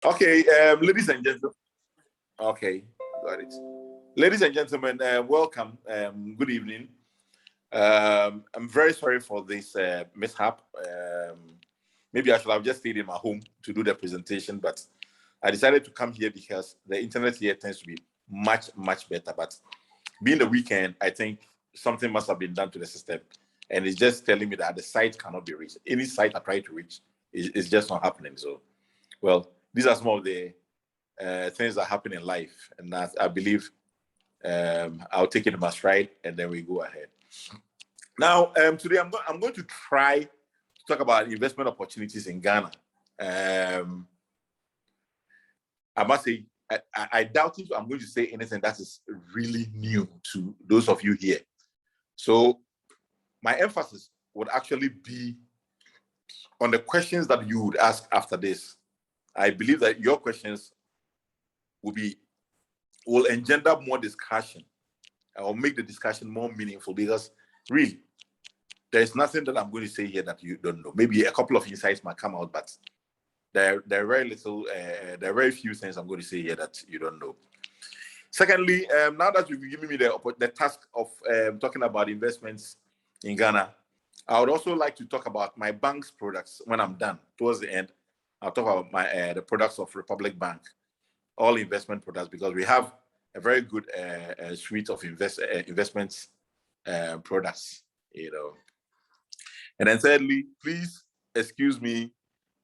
Okay, ladies and gentlemen. Okay, got it. Ladies and gentlemen, welcome. Good evening. I'm very sorry for this mishap. Maybe I should have just stayed in my home to do the presentation, but I decided to come here because the internet here tends to be much, much better. But being the weekend, I think something must have been done to the system. And it's just telling me that the site cannot be reached. Any site I try to reach is just not happening. So, well, these are some of the things that happen in life. And I believe I'll take it in my stride and then we go ahead. Now, today I'm going to try to talk about investment opportunities in Ghana. I must say, I doubt if I'm going to say anything that is really new to those of you here. So my emphasis would actually be on the questions that you would ask after this. I believe that your questions will engender more discussion or make the discussion more meaningful, because really, there's nothing that I'm going to say here that you don't know. Maybe a couple of insights might come out, but there are very little, there are very few things I'm going to say here that you don't know. Secondly, now that you've given me the task of talking about investments in Ghana, I would also like to talk about my bank's products when I'm done. Towards the end, I'll talk about the products of Republic Bank, all investment products, because we have a very good suite of investments products, you know. And then thirdly, please excuse me,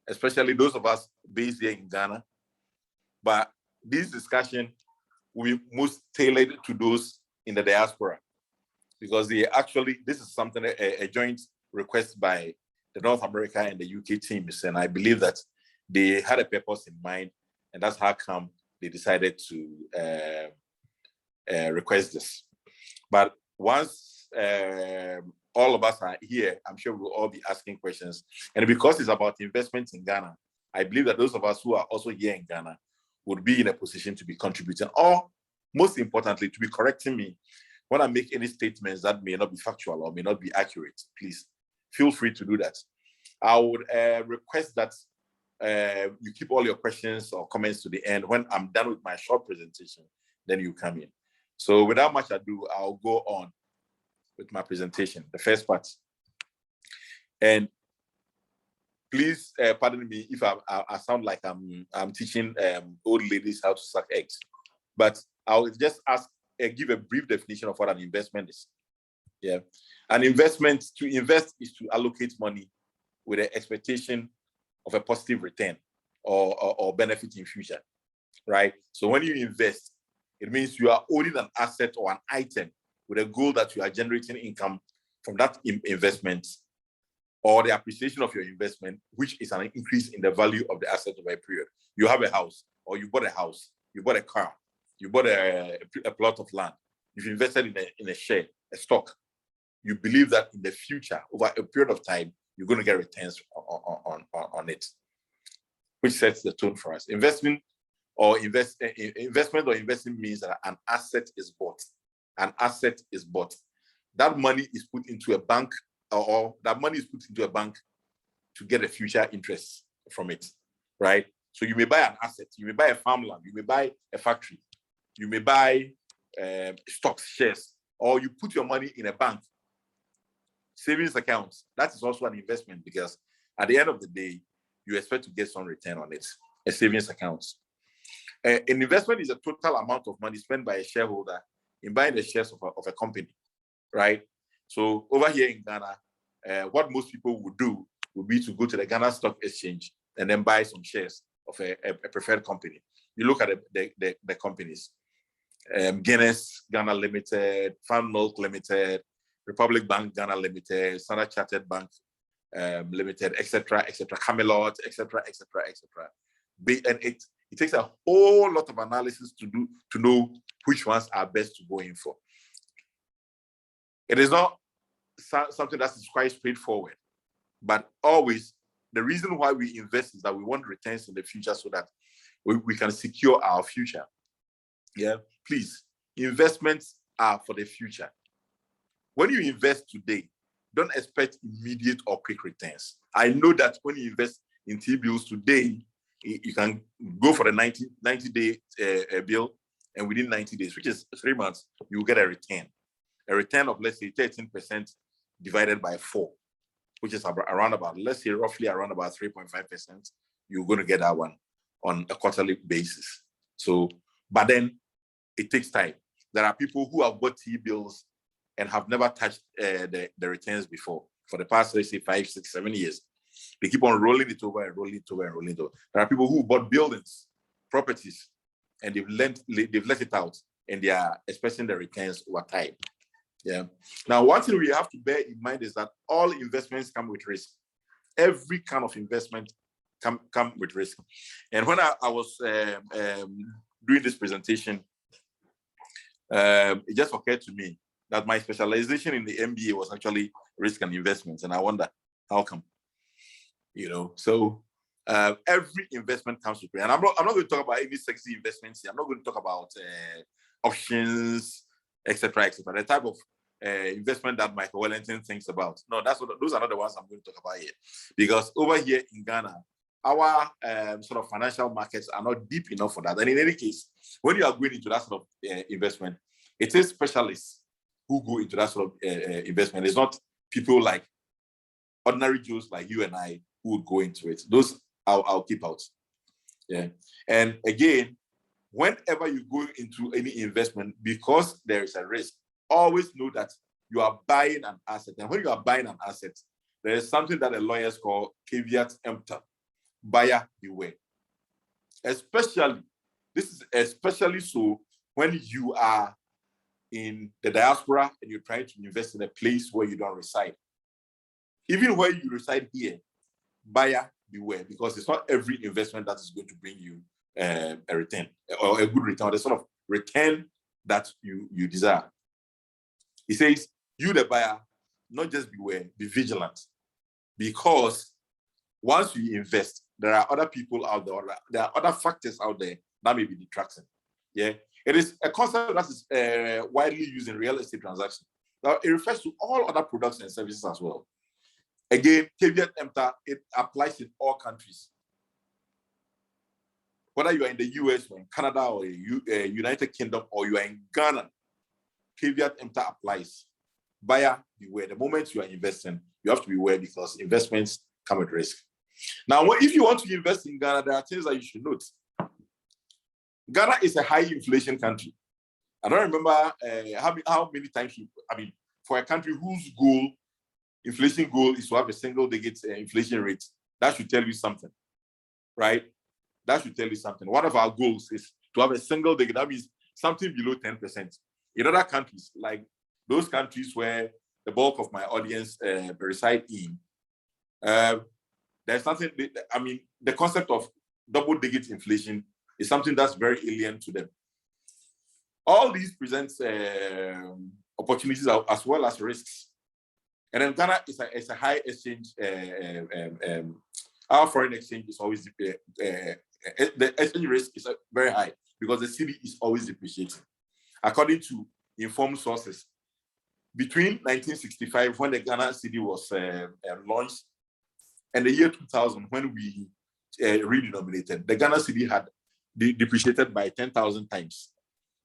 especially those of us based here in Ghana, but this discussion will be most tailored to those in the diaspora, because this is something, a joint request by the North America and the UK teams, and I believe that they had a purpose in mind, and that's how come they decided to request this. But once all of us are here, I'm sure we'll all be asking questions. And because it's about investments in Ghana, I believe that those of us who are also here in Ghana would be in a position to be contributing, or most importantly, to be correcting me when I make any statements that may not be factual or may not be accurate. Please feel free to do that. I would request that you keep all your questions or comments to the end. When I'm done with my short presentation, then you come in. So without much ado, I'll go on with my presentation, the first part. And please pardon me if I sound like I'm teaching old ladies how to suck eggs, but I'll just give a brief definition of what an investment is. Yeah, an investment, to invest is to allocate money with the expectation of a positive return or benefit in future, right? So when you invest, it means you are owning an asset or an item with a goal that you are generating income from that investment or the appreciation of your investment, which is an increase in the value of the asset over a period. You have a house, or you bought a house, you bought a car, you bought a plot of land, you've invested in a share, a stock. You believe that in the future, over a period of time, you're going to get returns on it, which sets the tone for us. Investment or investing means that an asset is bought. An asset is bought. That money is put into a bank, or that money is put into a bank to get a future interest from it, right? So you may buy an asset, you may buy a farmland, you may buy a factory, you may buy stocks, shares, or you put your money in a bank, savings accounts. That is also an investment, because at the end of the day, you expect to get some return on it, a savings account. An investment is a total amount of money spent by a shareholder in buying the shares of a company, right? So over here in Ghana, what most people would do would be to go to the Ghana Stock Exchange and then buy some shares of a preferred company. You look at the companies, Guinness Ghana Limited, Farm Milk Limited, Republic Bank Ghana Limited, Standard Chartered Bank Limited, etc., Camelot, etc. And it takes a whole lot of analysis to know which ones are best to go in for. It is not something that is quite straightforward, but always the reason why we invest is that we want returns in the future so that we can secure our future. Yeah, please, investments are for the future. When you invest today, don't expect immediate or quick returns. I know that when you invest in T-bills today, You can go for the 90-day bill, and within 90 days, which is 3 months, you will get a return. A return of, let's say, 13% divided by 4, which is around about, let's say, roughly around about 3.5%. You're going to get that one on a quarterly basis. So, but then it takes time. There are people who have bought T-bills and have never touched the returns before for the past, let's say, 5, 6, 7 years. They keep on rolling it over and rolling it over and rolling it over. There are people who bought buildings, properties, and they've let it out, and they are expecting the returns over time. Yeah. Now, one thing we have to bear in mind is that all investments come with risk. Every kind of investment come with risk. And when I was doing this presentation, it just occurred to me that my specialization in the MBA was actually risk and investments, and I wonder how come. So every investment comes with risk. And I'm not going to talk about any sexy investments here. I'm not going to talk about options, etc., etc. The type of investment that Michael Wellington thinks about. No, those are not the ones I'm going to talk about here. Because over here in Ghana, our sort of financial markets are not deep enough for that. And in any case, when you are going into that sort of investment, it is specialists who go into that sort of investment. It's not people like ordinary Joes like you and I who would go into it. Those I'll keep out. Yeah. And again, whenever you go into any investment, because there is a risk, always know that you are buying an asset. And when you are buying an asset, there is something that the lawyers call caveat emptor, buyer beware. This is especially so when you are in the diaspora and you're trying to invest in a place where you don't reside. Even where you reside here, buyer beware, because it's not every investment that is going to bring you a return or a good return, the sort of return that you desire. He says, you, the buyer, not just beware, be vigilant. Because once you invest, there are other people out there, there are other factors out there that may be detracting. Yeah, it is a concept that is widely used in real estate transactions. Now, it refers to all other products and services as well. Again, caveat emptor, it applies in all countries. Whether you are in the US or in Canada or United Kingdom or you are in Ghana, caveat emptor applies. Buyer beware. The moment you are investing, you have to beware because investments come with risk. Now, if you want to invest in Ghana, there are things that you should note. Ghana is a high inflation country. I don't remember how many times for a country whose inflation goal is to have a single-digit inflation rate, that should tell you something, right? That should tell you something. One of our goals is to have a single-digit, that means something below 10%. In other countries, like those countries where the bulk of my audience reside in, there's something, the concept of double-digit inflation is something that's very alien to them. All these presents opportunities as well as risks. And then Ghana is a high exchange. Our foreign exchange is always the exchange risk is very high because the cedi is always depreciating. According to informed sources, between 1965, when the Ghana cedi was launched, and the year 2000, when we redenominated, the Ghana cedi had depreciated by 10,000 times.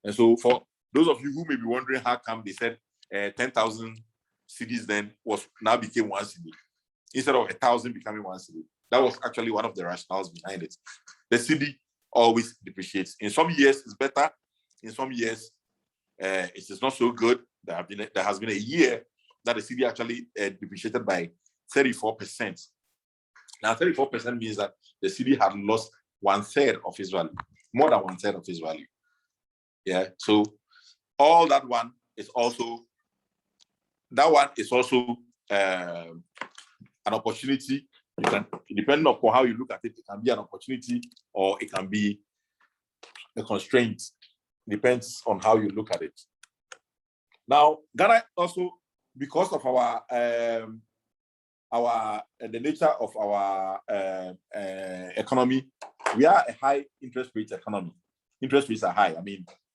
And so, for those of you who may be wondering how come they said 10,000 cedis then now became 1 cedi instead of 1,000 becoming 1 cedi. That was actually one of the rationales behind it. The cedi always depreciates. In some years it's better. In some years it is not so good. There has been a year that the cedi actually depreciated by 34%. Now 34% means that the cedi had lost 1/3 of its value, more than 1/3 of its value. Yeah. So all that one is also. That one is also an opportunity. Depending upon how you look at it, it can be an opportunity or it can be a constraint. Depends on how you look at it. Now, Ghana also, because of the nature of our economy, we are a high interest rate economy. Interest rates are high.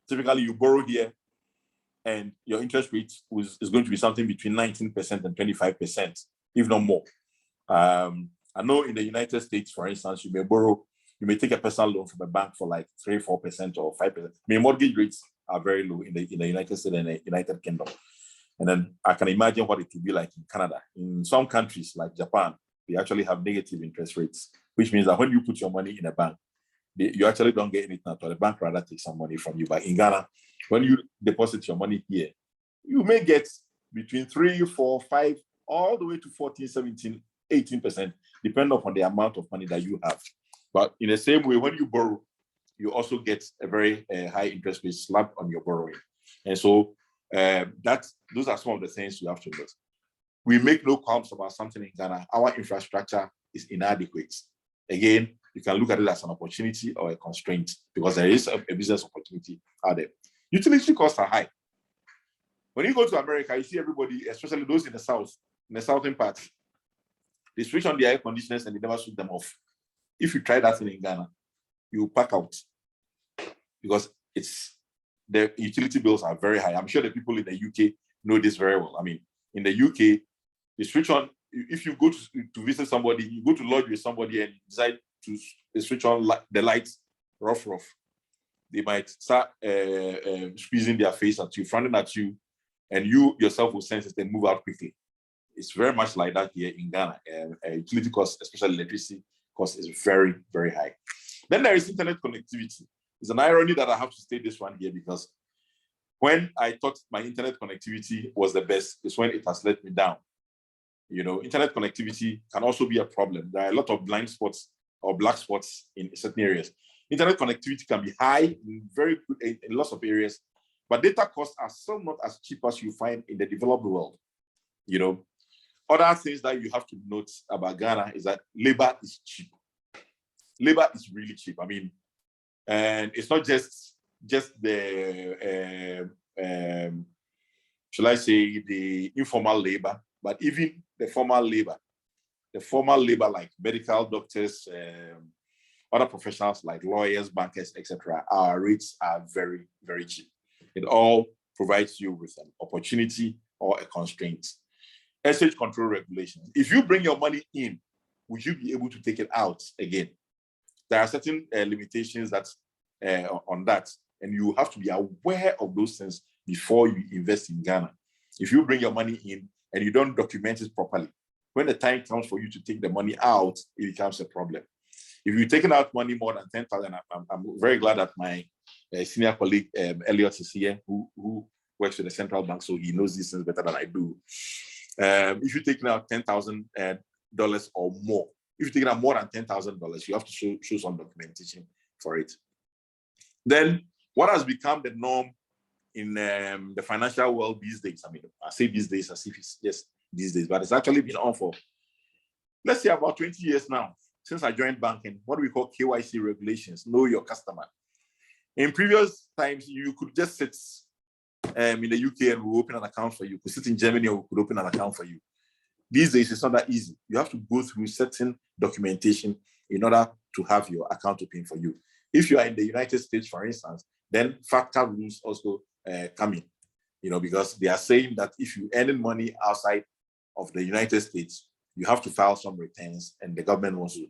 Typically you borrow here, and your interest rate is going to be something between 19% and 25%, if not more. I know in the United States, for instance, you You may take a personal loan from a bank for like 3-4% or 5%. I mean, mortgage rates are very low in the United States and the United Kingdom. And then I can imagine what it would be like in Canada. In some countries like Japan, they actually have negative interest rates, which means that when you put your money in a bank, you actually don't get anything at all. The bank rather takes some money from you. But in Ghana, when you deposit your money here, you may get between 3, 4, 5, all the way to 14, 17, 18%, depending upon the amount of money that you have. But in the same way, when you borrow, you also get a very high interest rate slapped on your borrowing. And so those are some of the things you have to note. We make no qualms about something in Ghana. Our infrastructure is inadequate. Again, you can look at it as an opportunity or a constraint because there is a business opportunity out there. Utility costs are high. When you go to America, you see everybody, especially those in the south, in the southern part, they switch on the air conditioners and they never switch them off. If you try that thing in Ghana, you pack out because the utility bills are very high. I'm sure the people in the UK know this very well. I mean, in the UK, they switch on. If you go to visit somebody, you go to lodge with somebody and decide to switch on the lights, rough. They might start squeezing their face at you, frowning at you, and you yourself will sense it and move out quickly. It's very much like that here in Ghana. Utility costs, especially electricity cost, is very, very high. Then there is internet connectivity. It's an irony that I have to state this one here because when I thought my internet connectivity was the best, is when it has let me down. You know, internet connectivity can also be a problem. There are a lot of blind spots or black spots in certain areas. Internet connectivity can be high in very good in lots of areas, but data costs are still not as cheap as you find in the developed world. You know, other things that you have to note about Ghana is that labor is cheap. Labor is really cheap. I mean, and it's not just the shall I say the informal labor, but even the formal labor like medical doctors, other professionals like lawyers, bankers, etc. Our rates are very, very cheap. It all provides you with an opportunity or a constraint. Exchange control regulations. If you bring your money in, would you be able to take it out again? There are certain limitations that on that, and you have to be aware of those things before you invest in Ghana. If you bring your money in and you don't document it properly, when the time comes for you to take the money out, it becomes a problem. If you're taking out money more than 10,000, I'm very glad that my senior colleague Elliot is here, who works with the central bank, so he knows these things better than I do. If you're taking out $10,000 or more, if you're taking out more than $10,000, you have to show some documentation for it. Then, what has become the norm in the financial world these days? I mean, I say these days as if it's just these days, but it's actually been on for, let's say, about 20 years now, since I joined banking. What we call KYC regulations, know your customer. In previous times, you could just sit in the UK and we'll open an account for you. You could sit in Germany and we could open an account for you. These days, it's not that easy. You have to go through certain documentation in order to have your account open for you. If you are in the United States, for instance, then FATCA rules also come in, you know, because they are saying that if you earn money outside of the United States, you have to file some returns, and the government wants to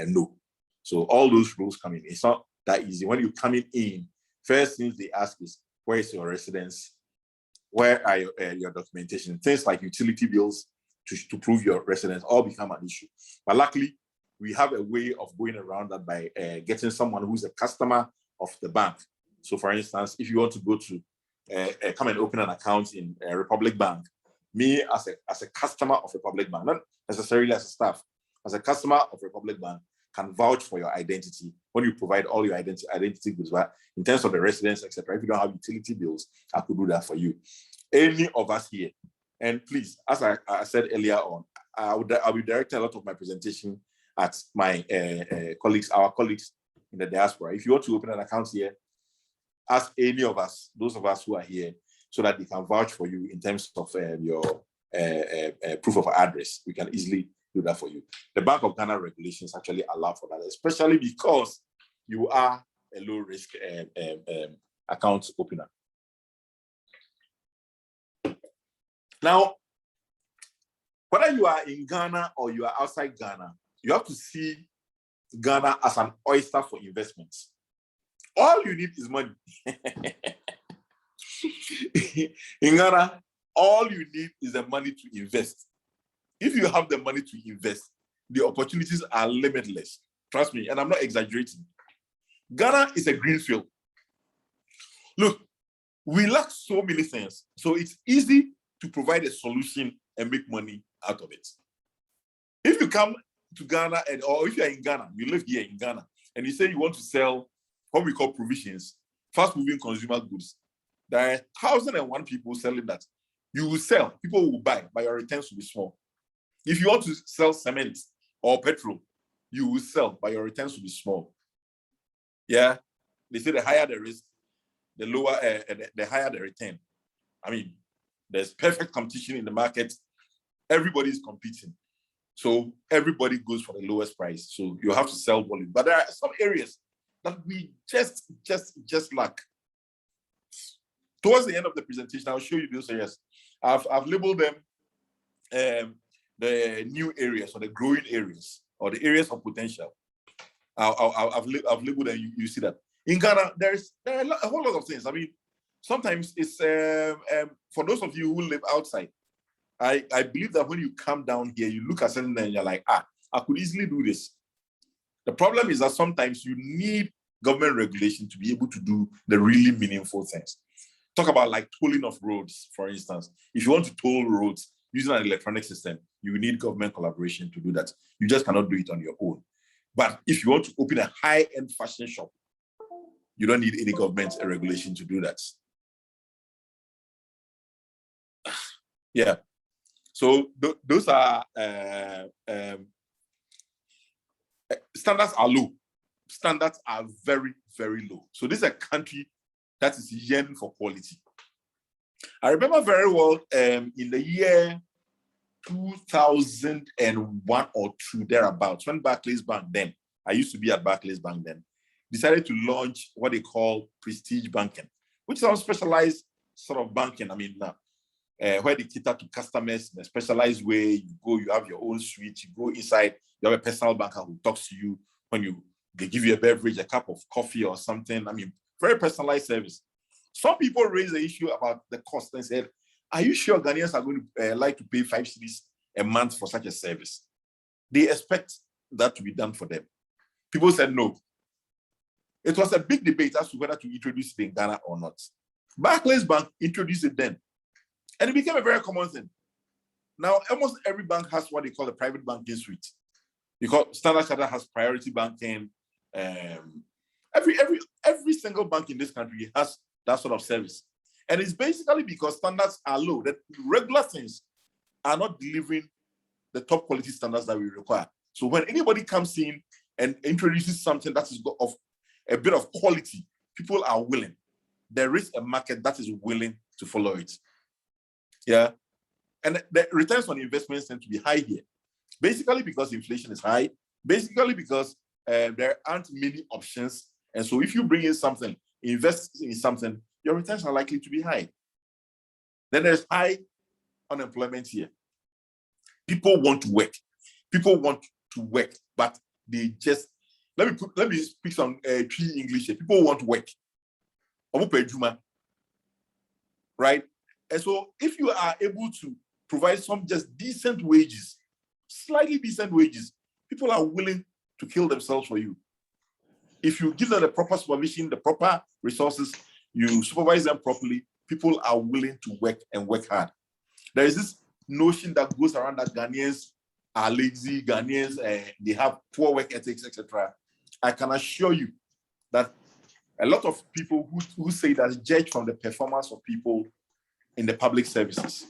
know. So all those rules come in. It's not that easy. When you come in, first things they ask is, where is your residence? Where are your documentation? Things like utility bills to prove your residence all become an issue. But luckily, we have a way of going around that by getting someone who's a customer of the bank. So for instance, if you want to go to come and open an account in Republic Bank, me as a customer of Republic Bank, not necessarily as a staff, as a customer of Republic Bank, can vouch for your identity when you provide all your identity goods. But in terms of the residence, etc., if you don't have utility bills, I could do that for you. Any of us here, and please, as I said earlier on, I'll be directing a lot of my presentation at my colleagues, our colleagues in the diaspora. If you want to open an account here, ask any of us, those of us who are here, so that they can vouch for you in terms of your proof of address. We can easily do that for you. The Bank of Ghana regulations actually allow for that, especially because you are a low-risk account opener. Now, whether you are in Ghana or you are outside Ghana, you have to see Ghana as an oyster for investments. All you need is money. In Ghana, all you need is the money to invest. If you have the money to invest, the opportunities are limitless. Trust me, and I'm not exaggerating. Ghana is a green field. Look, we lack so many things, so it's easy to provide a solution and make money out of it. If you come to Ghana, or if you're in Ghana, you live here in Ghana, and you say you want to sell what we call provisions, fast-moving consumer goods, there are 1,001 people selling that. You will sell, people will buy, but your returns will be small. If you want to sell cement or petrol, you will sell, but your returns will be small. Yeah, they say the higher the risk, the lower, the higher the return. I mean, there's perfect competition in the market. Everybody is competing. So everybody goes for the lowest price. So you have to sell volume. But there are some areas that we just lack. Towards the end of the presentation, I'll show you those areas. I've labeled them the new areas or the growing areas or the areas of potential. I've labeled them. You see that. In Ghana, there are a whole lot of things. I mean, sometimes it's for those of you who live outside, I believe that when you come down here, you look at something and you're like, I could easily do this. The problem is that sometimes you need government regulation to be able to do the really meaningful things. Talk about like tolling of roads, for instance. If you want to toll roads using an electronic system, you need government collaboration to do that. You just cannot do it on your own. But if you want to open a high-end fashion shop, you don't need any government regulation to do that. Yeah. So those are standards are low. Standards are very, very low. So this is a country that is yearning for quality. I remember very well in the year 2001 or 2 thereabouts, when Barclays Bank then, I used to be at Barclays Bank then, decided to launch what they call prestige banking, which is a specialized sort of banking. I mean, where they cater to customers in a specialized way. You go, you have your own suite, you go inside, you have a personal banker who talks to you when they give you a beverage, a cup of coffee or something. I mean, very personalized service. Some people raise the issue about the cost and said, are you sure Ghanaians are going to like to pay 5 cedis a month for such a service? They expect that to be done for them. People said no. It was a big debate as to whether to introduce it in Ghana or not. Barclays Bank introduced it then. And it became a very common thing. Now, almost every bank has what they call a private banking suite. Because Standard Chartered has priority banking. Every single bank in this country has that sort of service. And it's basically because standards are low, that regular things are not delivering the top quality standards that we require. So when anybody comes in and introduces something that is of a bit of quality, people are willing. There is a market that is willing to follow it. Yeah. And the returns on investments tend to be high here. Basically because inflation is high, basically because there aren't many options. And so if you bring in something, invest in something, your returns are likely to be high. Then there's high unemployment here. People want to work. People want to work, but they just, let me speak some tree English here. People want to work. Right? And so if you are able to provide some just decent wages, slightly decent wages, people are willing to kill themselves for you. If you give them the proper supervision, the proper resources, you supervise them properly, people are willing to work and work hard. There is this notion that goes around that Ghanaians are lazy, Ghanaians, they have poor work ethics, etc. I can assure you that a lot of people who say that judge from the performance of people in the public services.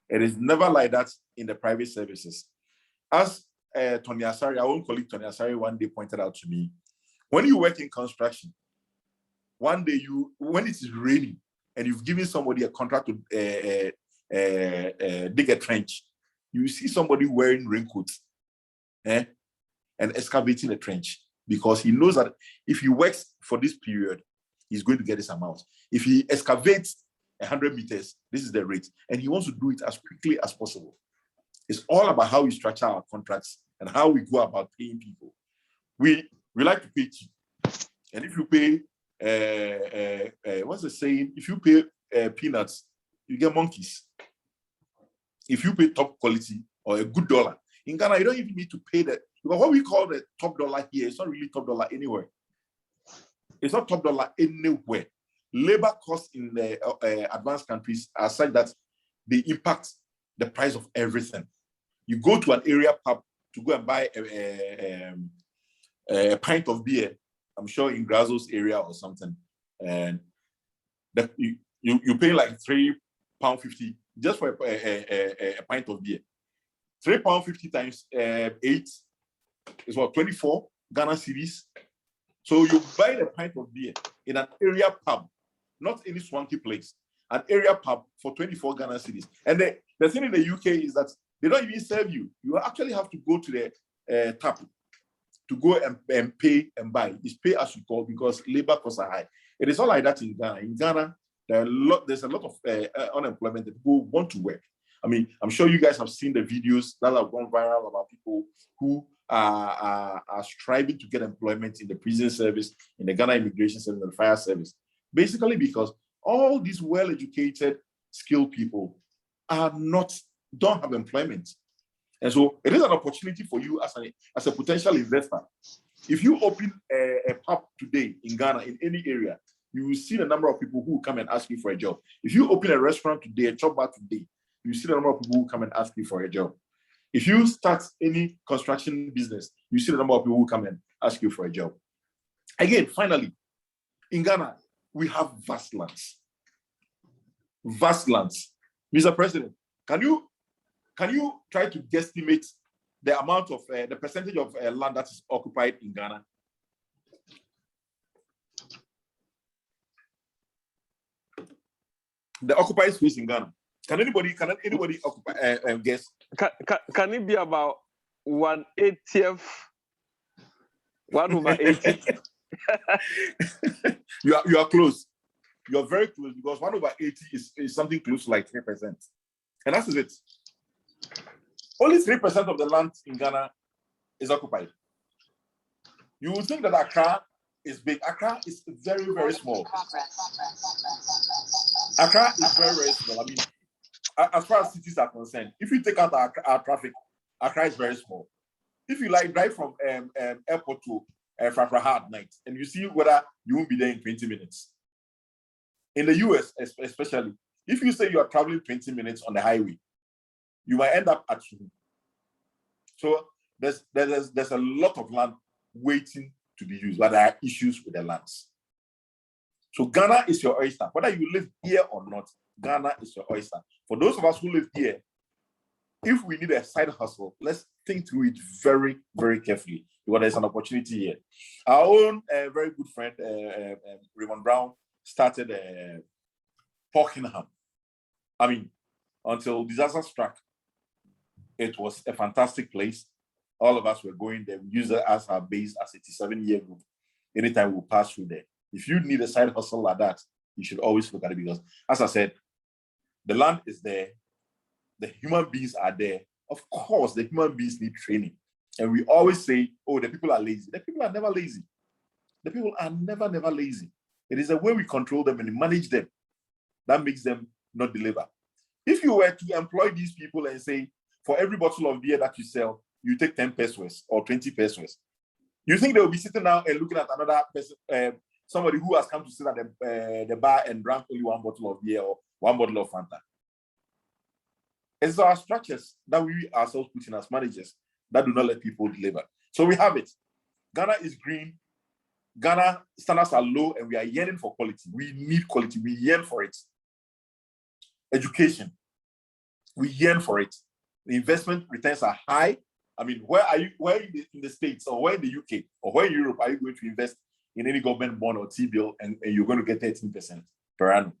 It is never like that in the private services. As Tony Asari, our own colleague Tony Asari, one day pointed out to me, when you work in construction, one day when it is raining and you've given somebody a contract to dig a trench, you see somebody wearing raincoats and excavating a trench because he knows that if he works for this period, he's going to get this amount. If he excavates 100 meters, this is the rate, and he wants to do it as quickly as possible. It's all about how we structure our contracts and how we go about paying people. We like to pay cheap. And if you pay, what's the saying? If you pay peanuts, you get monkeys. If you pay top quality or a good dollar, in Ghana, you don't even need to pay that. Because what we call the top dollar here, it's not really top dollar anywhere. It's not top dollar anywhere. Labor costs in the advanced countries are such that they impact the price of everything. You go to an area pub to go and buy a pint of beer, I'm sure in Grazzo's area or something, and you pay like £3.50 just for a pint of beer. £3.50 times 8 is what, 24 Ghana cedis. So you buy a pint of beer in an area pub, not any swanky place, an area pub for 24 Ghana cedis. And the thing in the UK is that they don't even serve you. You actually have to go to the tap to go and pay and buy. It's pay as you call because labor costs are high. It is not like that in Ghana. In Ghana, there's a lot of unemployment that people want to work. I mean, I'm sure you guys have seen the videos that have gone viral about people who are striving to get employment in the prison service, in the Ghana Immigration Service, and the fire service. Basically because all these well-educated, skilled people don't have employment. And so it is an opportunity for you as a potential investor. If you open a pub today in Ghana, in any area, you will see the number of people who will come and ask you for a job. If you open a restaurant today, a chop bar today, you see the number of people who come and ask you for a job. If you start any construction business, you see the number of people who come and ask you for a job. Again, finally, in Ghana, we have vast lands. Vast lands. Mr. President, can you try to guesstimate the amount of the percentage of land that is occupied in Ghana? The occupied space in Ghana. Can anybody occupy, guess? Can it be about 1/80th? 1/80? You are close. You are very close because 1/80 is something close to like 3%. And that's it. Only 3% of the land in Ghana is occupied. You would think that Accra is big. Accra is very, very small. Accra is very, very small. I mean, as far as cities are concerned, if you take out our traffic, Accra is very small. If you like drive from airport to Frafraha at night, and you see whether you won't be there in 20 minutes. In the US, especially, if you say you are traveling 20 minutes on the highway, you might end up at home. So there's a lot of land waiting to be used, but there are issues with the lands. So Ghana is your oyster. Whether you live here or not, Ghana is your oyster. For those of us who live here, if we need a side hustle, let's think through it very, very carefully because there's an opportunity here. Our own very good friend, Raymond Brown, started Porkingham. I mean, until disaster struck, it was a fantastic place. All of us were going there. We used it as our base as a 7-year group. Anytime we pass through there. If you need a side hustle like that, you should always look at it because, as I said, the land is there. The human beings are there. Of course, the human beings need training. And we always say, oh, the people are lazy. The people are never lazy. The people are never, never lazy. It is the way we control them and manage them that makes them not deliver. If you were to employ these people and say, for every bottle of beer that you sell, you take 10 pesos or 20 pesos, you think they will be sitting down and looking at another person, somebody who has come to sit at the bar and drank only one bottle of beer or one bottle of Fanta? It's our structures that we ourselves put in as managers that do not let people deliver. So we have it. Ghana is green. Ghana standards are low and we are yearning for quality. We need quality. We yearn for it. Education. We yearn for it. The investment returns are high. I mean, where in the States or where in the UK or where in Europe are you going to invest in any government bond or T-bill and you're going to get 13% per annum?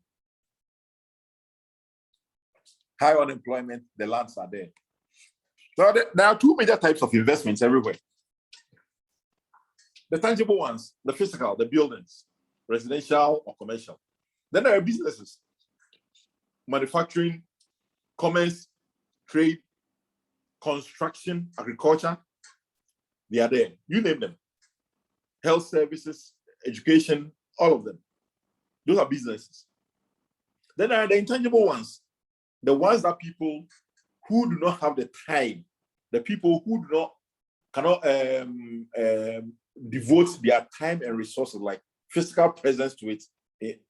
High unemployment, the lands are there. So there are two major types of investments everywhere. The tangible ones, the physical, the buildings, residential or commercial. Then there are businesses, manufacturing, commerce, trade, construction, agriculture. They are there. You name them. health services, education, all of them. Those are businesses. Then there are the intangible ones, the ones that people who do not have the time, the people who cannot devote their time and resources like physical presence to it,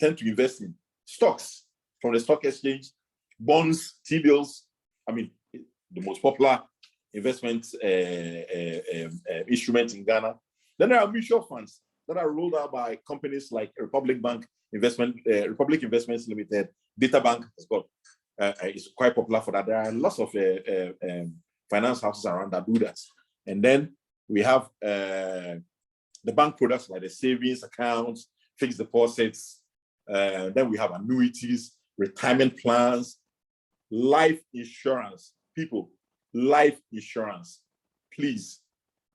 tend to invest in stocks from the stock exchange, bonds, T-bills. I mean, the most popular investment instruments in Ghana. Then there are mutual funds that are rolled out by companies like Republic Investments Limited. Data Bank has got is quite popular for that. There are lots of finance houses around that do that. And then we have the bank products like the savings accounts, fixed deposits. Then we have annuities, retirement plans, life insurance. People, life insurance, please.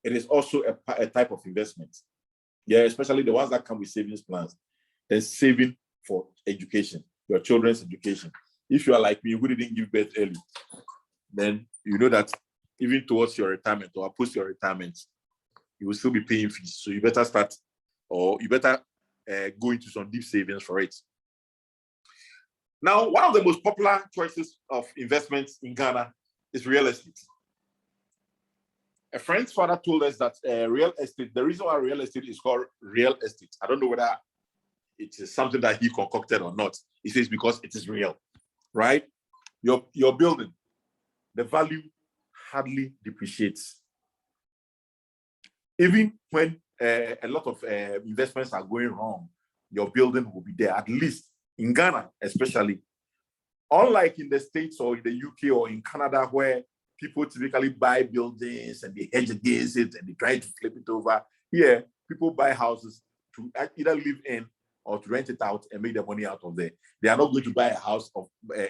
It is also a type of investment. Yeah, especially the ones that come with savings plans. Then saving for education, your children's education. If you are like me, who didn't give birth early, then you know that even towards your retirement or post your retirement, you will still be paying fees. So you better start, or you better go into some deep savings for it. Now, one of the most popular choices of investments in Ghana is real estate. A friend's father told us that real estate, the reason why real estate is called real estate, I don't know whether it is something that he concocted or not. He says because it is real, right? Your building, the value hardly depreciates. Even when a lot of investments are going wrong, your building will be there, at least in Ghana, especially. Unlike in the States or in the UK or in Canada, where people typically buy buildings and they hedge against it and they try to flip it over. Here, people buy houses to either live in or to rent it out and make their money out of there. They are not going to buy a house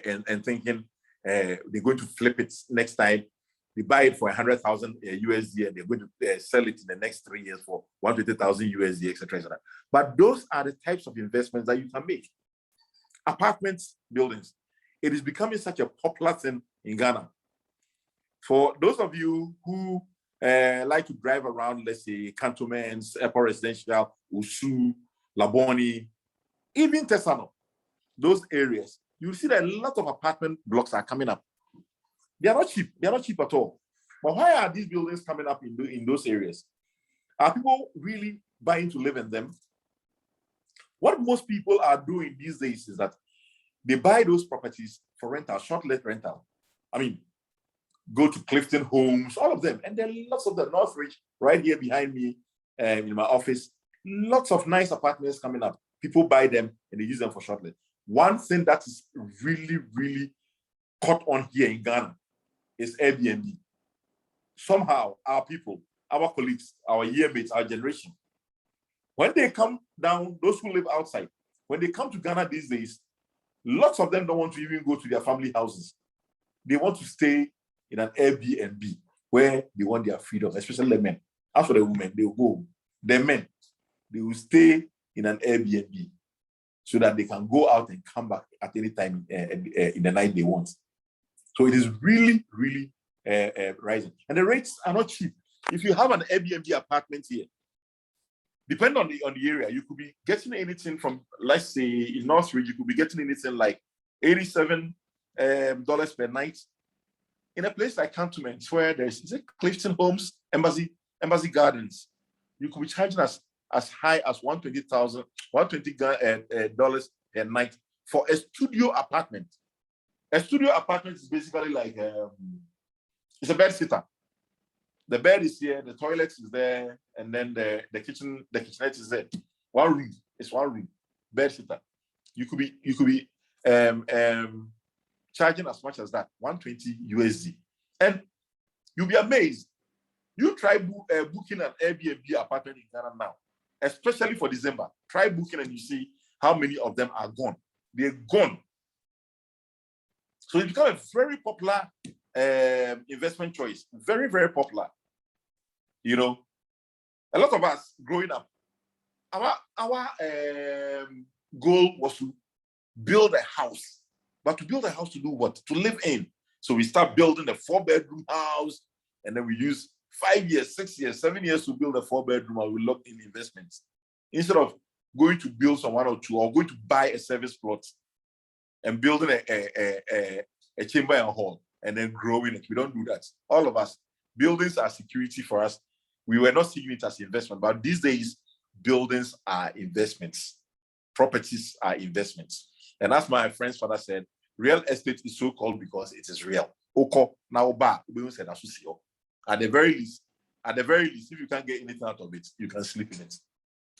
and thinking they're going to flip it next time. They buy it for 100,000 USD and they're going to sell it in the next 3 years for 120,000 USD, etc., etc. But those are the types of investments that you can make. Apartments, buildings. It is becoming such a popular thing in Ghana. For those of you who like to drive around, let's say, Cantonments, Airport Residential, Usu, Laboni, even Tesano, those areas, you see that a lot of apartment blocks are coming up. They are not cheap. They are not cheap at all. But why are these buildings coming up in those areas? Are people really buying to live in them? What most people are doing these days is that they buy those properties for rental, short-let rental. I mean, go to Clifton Homes, all of them. And there are lots of the Northridge right here behind me in my office. Lots of nice apartments coming up. People buy them and they use them for short-let. One thing that is really, really caught on here in Ghana is Airbnb. Somehow, our people, our colleagues, our yearmates, our generation, when they come down, those who live outside, when they come to Ghana these days, lots of them don't want to even go to their family houses. They want to stay in an Airbnb where they want their freedom, especially the men. As for the women, they will go. The men, they will stay in an Airbnb so that they can go out and come back at any time in the night they want. So it is really, really rising. And the rates are not cheap. If you have an Airbnb apartment here, depending on the area, you could be getting anything from, let's say, in Northridge, you could be getting anything like $87 per night. In a place like Cantonments, where there's Clifton Homes, Embassy Gardens, you could be charging as high as $120 per night for a studio apartment. A studio apartment is basically like it's a bed sitter. The bed is here, the toilet is there, and then the kitchenette is there. One room, it's one room, bed sitter. You could be charging as much as that, 120 USD. And you'll be amazed. You try booking an Airbnb apartment in Ghana now, especially for December. Try booking and you see how many of them are gone. They're gone. So it's become a very popular investment choice. Very, very popular. You know, a lot of us growing up, our goal was to build a house. But to build a house to do what? To live in. So we start building a 4-bedroom house, and then we use 5 years, 6 years, 7 years to build a 4-bedroom, and we locked in investments. Instead of going to build some 1 or 2, or going to buy a service plot and building a chamber and hall and then growing it. We don't do that. All of us, buildings are security for us. We were not seeing it as investment, but these days, buildings are investments. Properties are investments. And as my friend's father said, real estate is so called because it is real. Oko, now ba, at the very least, if you can't get anything out of it, you can sleep in it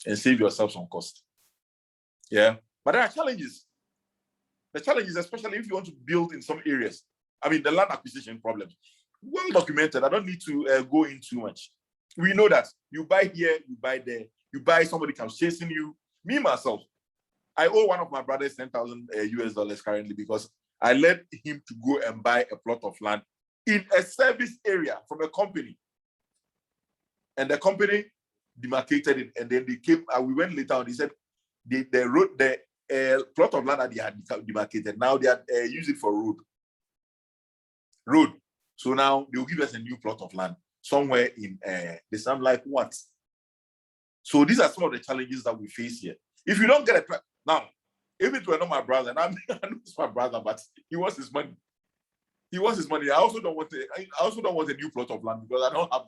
and save yourself some cost. Yeah. But there are challenges. The challenges, especially if you want to build in some areas. I mean, the land acquisition problems, well documented. I don't need to go in too much. We know that you buy here, you buy there, you buy, somebody comes chasing you. Me, myself, I owe one of my brothers $10,000 currently because I let him to go and buy a plot of land in a service area from a company. And the company demarcated it, and then they came, we went later on, he said, the plot of land that they had demarcated, now they are using it for road. So now they'll give us a new plot of land somewhere in this. I'm like, what? So these are some of the challenges that we face here. If you don't get a now, if it were not my brother, and I know it's my brother, but he wants his money. He wants his money. I also don't want a new plot of land because I don't have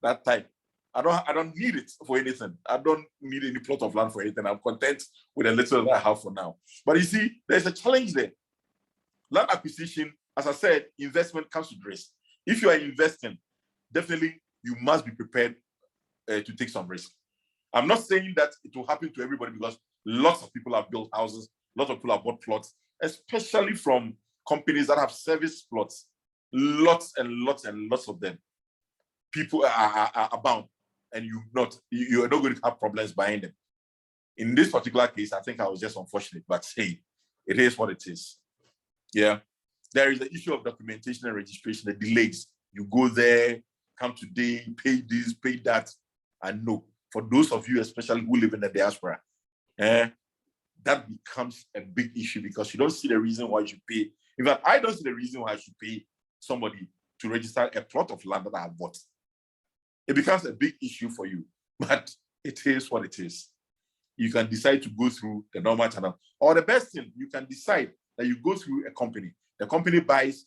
that type. I don't need it for anything. I don't need any plot of land for anything. I'm content with the little that I have for now. But you see, there's a challenge there. Land acquisition, as I said, investment comes with risk. If you are investing, definitely you must be prepared to take some risk. I'm not saying that it will happen to everybody because lots of people have built houses, lots of people have bought plots, especially from companies that have service plots. Lots and lots and lots of them. People are abound, and you are not going to have problems buying them. In this particular case, I think I was just unfortunate, but hey, it is what it is. Yeah. There is the issue of documentation and registration, the delays. You go there, come today, pay this, pay that. And no, for those of you, especially who live in the diaspora, that becomes a big issue because you don't see the reason why you should pay. In fact, I don't see the reason why I should pay somebody to register a plot of land that I have bought. It becomes a big issue for you, but it is what it is. You can decide to go through the normal channel. Or the best thing, you can decide that you go through a company. The company buys,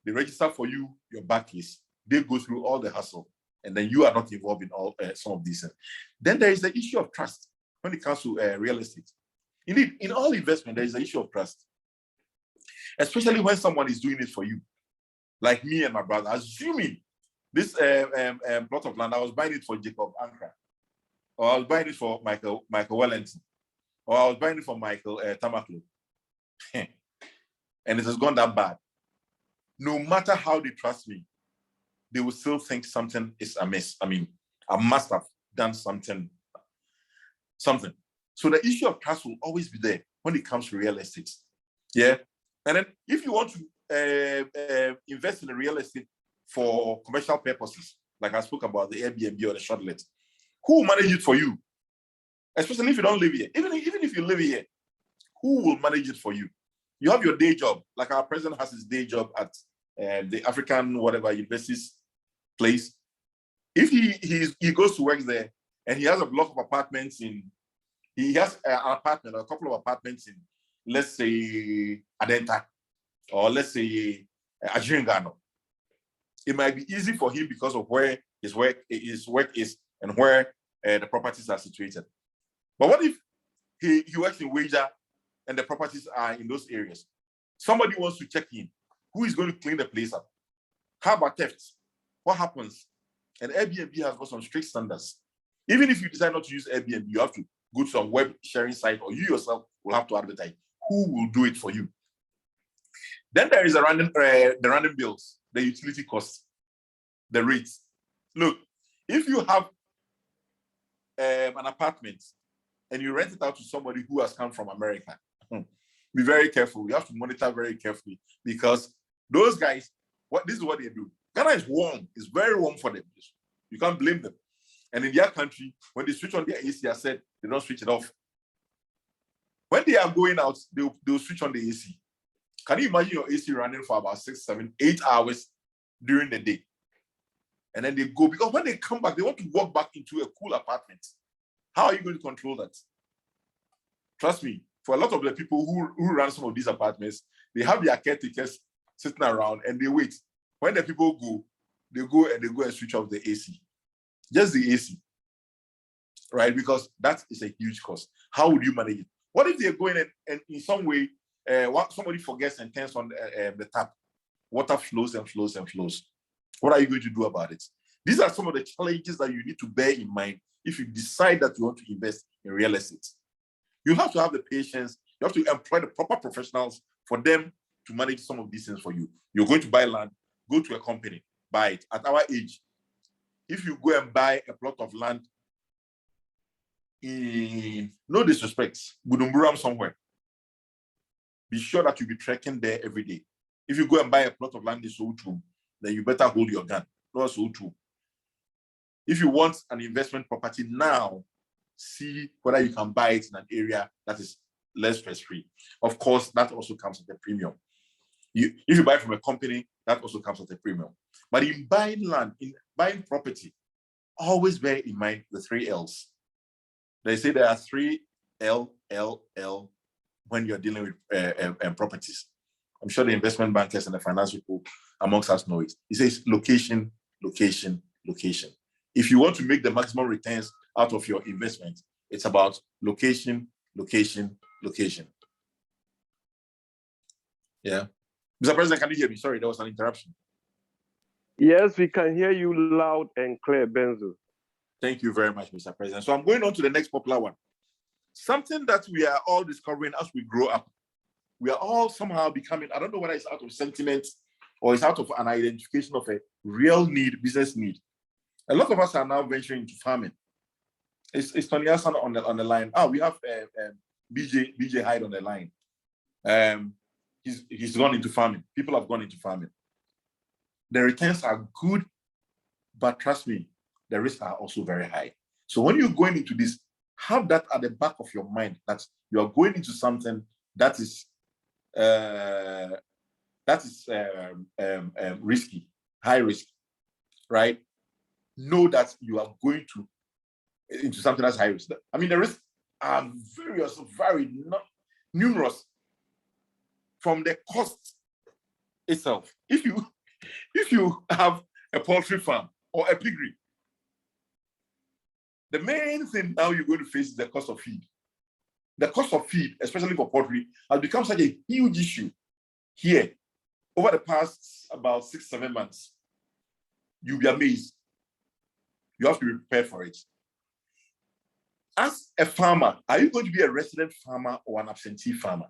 they register for you, your back case. They go through all the hassle, and then you are not involved in all some of these. Then there is the issue of trust when it comes to real estate. Indeed, in all investment, there is the issue of trust, especially when someone is doing it for you, like me and my brother. Assuming this plot of land, I was buying it for Jacob Accra, or I was buying it for Michael Wellington, or I was buying it for Michael Tamaklo, and it has gone that bad. No matter how they trust me, they will still think something is amiss. I mean, I must have done something. So the issue of trust will always be there when it comes to real estate. Yeah. And then if you want to invest in real estate for commercial purposes, like I spoke about the Airbnb or the shortlet, who will manage it for you? Especially if you don't live here. Even if you live here, who will manage it for you? You have your day job, like our president has his day job at the African whatever university's place. If he goes to work there and he has a block of apartments he has an apartment, a couple of apartments in, let's say, Adenta, or let's say Ajingano. It might be easy for him because of where his work is and where the properties are situated. But what if he works in Wager and the properties are in those areas? Somebody wants to check in. Who is going to clean the place up? How about theft? What happens? And Airbnb has got some strict standards. Even if you decide not to use Airbnb, you have to go to some web sharing site, or you yourself will have to advertise. Who will do it for you? Then there is the random bills, the utility costs, the rates. Look, if you have an apartment and you rent it out to somebody who has come from America, be very careful. You have to monitor very carefully because those guys, this is what they do. Ghana is warm. It's very warm for them. You can't blame them. And in their country, when they switch on their AC, I said they don't switch it off. When they are going out, they'll switch on the AC. Can you imagine your AC running for about 6, 7, 8 hours during the day? and then they go, because when they come back, they want to walk back into a cool apartment. How are you going to control that? Trust me, for a lot of the people who run some of these apartments, they have their caretakers sitting around and they wait. When the people go, they go and switch off the AC. Just the AC, right? Because that is a huge cost. How would you manage it? What if they're going and in some way, somebody forgets and turns on the tap? Water flows and flows and flows. What are you going to do about it? These are some of the challenges that you need to bear in mind if you decide that you want to invest in real estate. You have to have the patience. You have to employ the proper professionals for them to manage some of these things for you. You're going to buy land, go to a company, buy it. At our age, if you go and buy a plot of land in, no disrespect, Budumburam somewhere, be sure that you'll be trekking there every day. If you go and buy a plot of land in Soutrum, then you better hold your gun. Not Soutrum. If you want an investment property now, see whether you can buy it in an area that is less stress-free. Of course, that also comes at a premium. If you buy from a company, that also comes at a premium. But in buying land, in buying property, always bear in mind the 3 L's. They say there are 3 L when you're dealing with properties. I'm sure the investment bankers and the finance people amongst us know it. It says location, location, location. If you want to make the maximum returns out of your investment, it's about location, location, location. Yeah. Mr. President, can you hear me? Sorry, there was an interruption. Yes, we can hear you loud and clear, Benzo. Thank you very much, Mr. President. So I'm going on to the next popular one. Something that we are all discovering as we grow up. We are all somehow becoming, I don't know whether it's out of sentiment or it's out of an identification of a real need, business need. A lot of us are now venturing into farming. It's Tony Hassan on the line. We have BJ Hyde on the line. He's gone into farming. People have gone into farming. The returns are good, but trust me, the risks are also very high. So when you're going into this, have that at the back of your mind that you are going into something that is risky, high risk, right? Know that you are going into something that's high risk. I mean, the risks are very numerous from the cost itself. If you have a poultry farm or a piggery, the main thing now you're going to face is the cost of feed. The cost of feed, especially for poultry, has become such a huge issue here over the past about 6-7 months. You'll be amazed. You have to be prepared for it. As a farmer, are you going to be a resident farmer or an absentee farmer?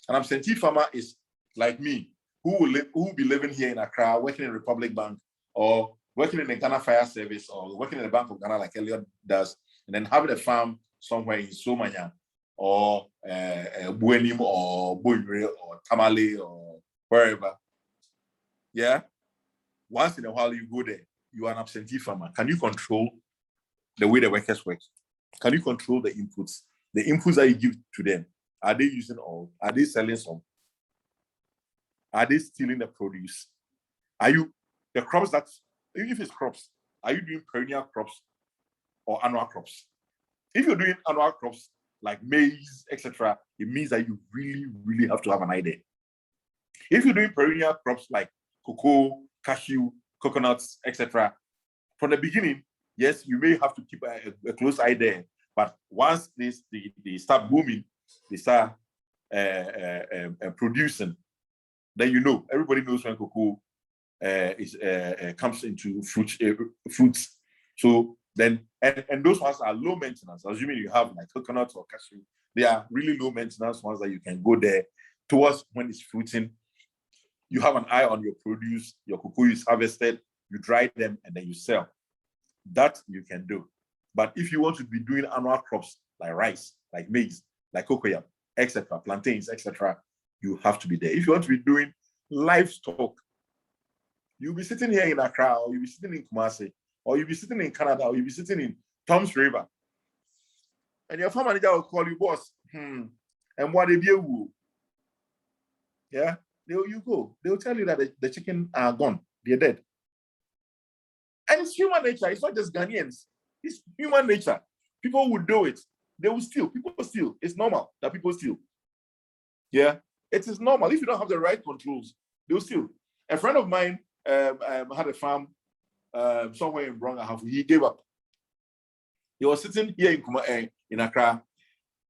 An absentee farmer is like me, who will be living here in Accra, working in Republic Bank, or working in the Ghana Fire Service, or working in the Bank of Ghana like Elliot does, and then having a farm somewhere in Somanya, or Buenim, or Boyre, or Tamale, or wherever. Yeah? Once in a while you go there, you are an absentee farmer. Can you control the way the workers work? Can you control the inputs? The inputs that you give to them, are they using all? Are they selling some? Are they stealing the produce? Are you, the crops that, even if it's crops, are you doing perennial crops or annual crops? If you're doing annual crops like maize, etc., it means that you really, really have to have an idea. If you're doing perennial crops like cocoa, cashew, coconuts, etc., from the beginning, yes, you may have to keep a close eye there. But once they start booming, they start producing, then you know, everybody knows when cocoa comes into fruits. So then, and those ones are low maintenance. Assuming you have like coconuts or cashew, they are really low maintenance ones that you can go there towards when it's fruiting. You have an eye on your produce, your cocoa is harvested, you dry them, and then you sell. That you can do. But if you want to be doing annual crops like rice, like maize, like cocoyam, etc., plantains, etc., you have to be there. If you want to be doing livestock, you'll be sitting here in Accra, or you'll be sitting in Kumasi, or you'll be sitting in Canada, or you'll be sitting in Tom's River. And your farm manager will call you, boss, and what they do? Yeah, you go. They'll tell you that the chicken are gone, they're dead. And it's human nature. It's not just Ghanaians. It's human nature. People will do it. They will steal. People steal. It's normal that people steal. Yeah, it is normal. If you don't have the right controls, they'll steal. A friend of mine had a farm somewhere in Bronga. He gave up. He was sitting here in Accra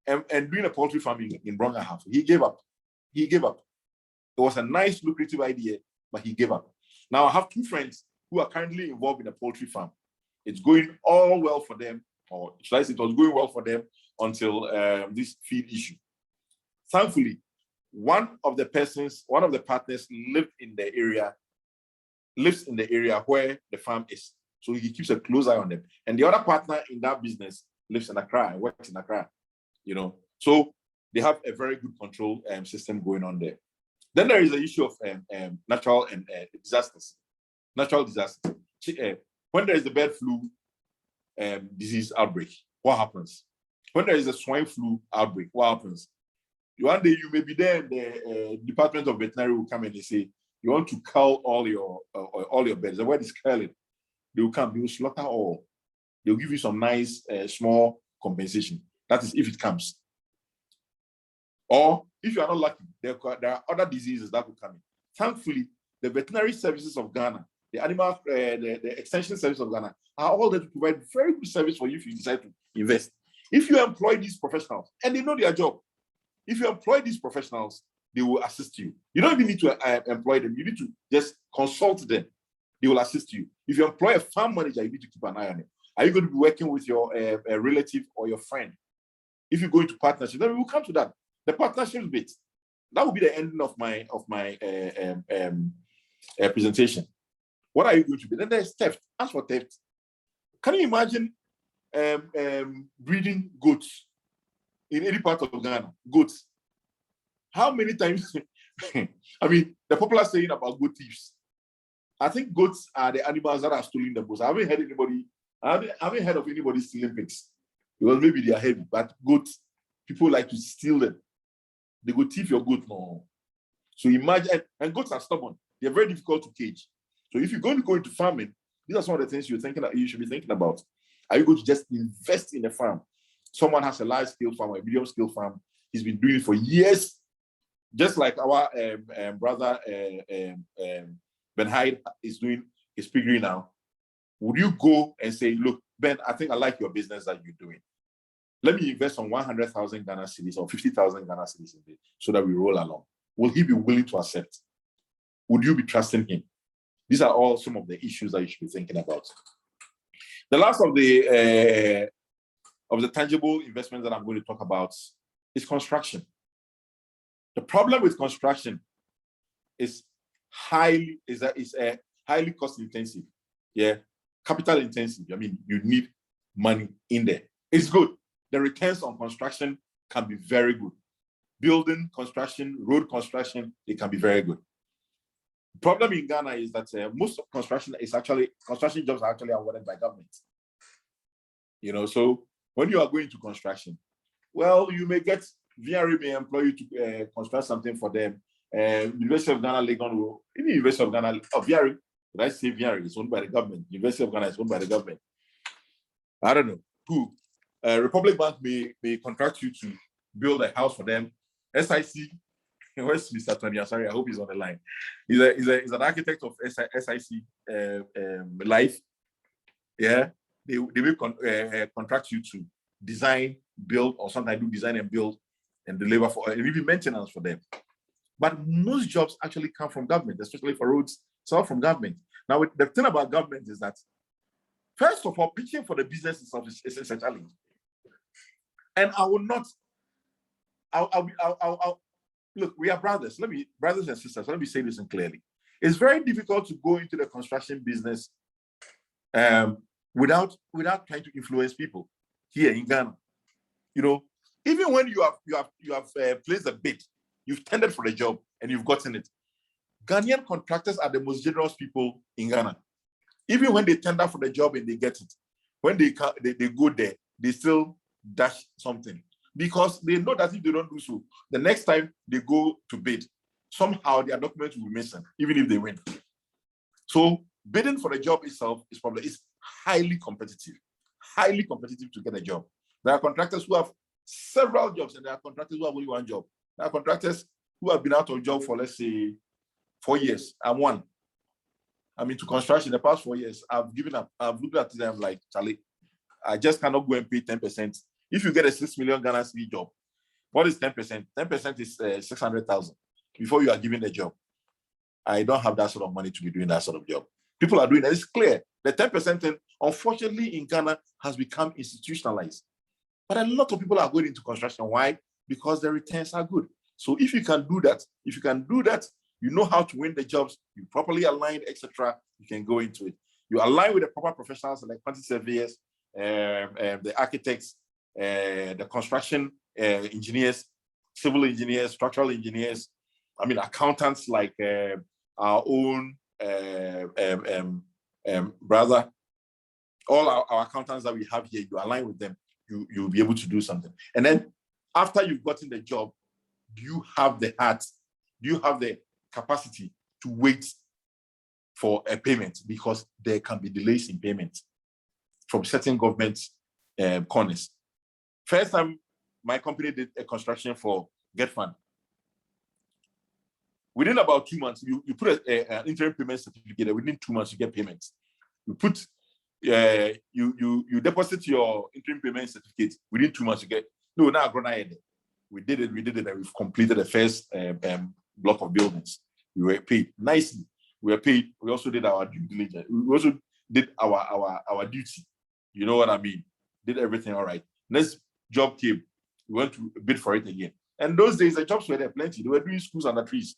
and doing a poultry farm in Bronga. He gave up. He gave up. It was a nice, lucrative idea, but he gave up. Now I have two friends who are currently involved in a poultry farm. It's going all well for them, or should I say it was going well for them until this feed issue. Thankfully, one of the partners lives in the area where the farm is. So he keeps a close eye on them. And the other partner in that business lives in Accra and works in Accra. So they have a very good control system going on there. Then there is the issue of natural and disasters. Natural disasters. When there is the bird flu disease outbreak, what happens? When there is a swine flu outbreak, what happens? One day you may be there, and the Department of Veterinary will come and they say, you want to cull all your birds. The word is culling. They will come, they will slaughter all. They'll give you some nice small compensation. That is if it comes. Or if you are not lucky, there are other diseases that will come in. Thankfully, the veterinary services of Ghana, the extension service of Ghana, are all there to provide very good service for you if you decide to invest. If you employ these professionals, and they know their job, if you employ these professionals, they will assist you. You don't even need to employ them. You need to just consult them. They will assist you. If you employ a farm manager, you need to keep an eye on it. Are you going to be working with your relative or your friend? If you go into partnership, then we will come to that. The partnership bit. That will be the ending of my presentation. What are you going to be? Then there's theft. As for theft, can you imagine breeding goats in any part of Ghana? Goats. How many times? I mean, the popular saying about goat thieves. I think goats are the animals that are stealing the most. I haven't heard of anybody stealing pigs, because maybe they are heavy. But goats, people like to steal them. They go thief your goat now. So imagine, and goats are stubborn. They're very difficult to cage. So if you're going to go into farming, these are some of the things you should be thinking about. Are you going to just invest in a farm? Someone has a large-scale farm, a medium-scale farm. He's been doing it for years. Just like our brother Ben Hyde is doing his piggery now. Would you go and say, look, Ben, I think I like your business that you're doing. Let me invest on 100,000 Ghana cedis or 50,000 Ghana cedis in it so that we roll along. Will he be willing to accept? Would you be trusting him? These are all some of the issues that you should be thinking about. The last of the tangible investments that I'm going to talk about is construction. The problem with construction is highly cost intensive. Yeah, capital intensive. I mean, you need money in there. It's good. The returns on construction can be very good. Building, construction, road construction, they can be very good. The problem in Ghana is that most of construction jobs are actually awarded by government. So when you are going to construction, well, you may get VRA may employ you to construct something for them. University of Ghana, Legon, in the University of Ghana, VRA, did I say VRA? It's owned by the government. University of Ghana is owned by the government. I don't know who. Republic Bank may contract you to build a house for them. SIC, where's Mr. Tony? I'm sorry, I hope he's on the line. He's an architect of SIC Life. Yeah, they will contract you to design, build, or sometimes do design and build and deliver for, and even maintenance for them. But most jobs actually come from government, especially for roads. It's all from government. Now, the thing about government is that, first of all, pitching for the business itself is a challenge. And I will not. Look, we are brothers. Brothers and sisters. Let me say this clearly. It's very difficult to go into the construction business without trying to influence people here in Ghana. Even when you have placed a bid, you've tendered for the job and you've gotten it. Ghanaian contractors are the most generous people in Ghana. Even when they tender for the job and they get it, when they go there, they still dash something, because they know that if they don't do so, the next time they go to bid, somehow their documents will be missing, even if they win. So bidding for the job itself is highly competitive to get a job. There are contractors who have several jobs, and there are contractors who have only one job. There are contractors who have been out of job for, let's say, 4 years. I'm one. I'm into construction the past 4 years. I've given up. I've looked at them like, Charlie, I just cannot go and pay 10%. If you get a 6 million Ghana cedi job, what is 10%? 10% is 600,000 before you are given the job. I don't have that sort of money to be doing that sort of job. People are doing that. It's clear. The 10% thing, unfortunately, in Ghana has become institutionalized. But a lot of people are going into construction. Why? Because the returns are good. So if you can do that, you know how to win the jobs, you properly aligned, etc., you can go into it. You align with the proper professionals like quantity surveyors, the architects, the construction engineers, civil engineers, structural engineers, accountants like our own brother, all our accountants that we have here, you align with them, you'll be able to do something. And then after you've gotten the job, do you have the heart? Do you have the capacity to wait for a payment? Because there can be delays in payment from certain government corners. First time my company did a construction for Get Fund. Within about 2 months, you put an interim payment certificate. Within 2 months, you get payments. You put you deposit your interim payment certificate. Within 2 months, you get. No, now we did it, and we've completed the first block of buildings. We were paid nicely. We were paid. We also did our due diligence. We also did our duty. You know what I mean? Did everything all right. Next job came. We went to bid for it again. And those days, the jobs were there plenty. They were doing schools under trees.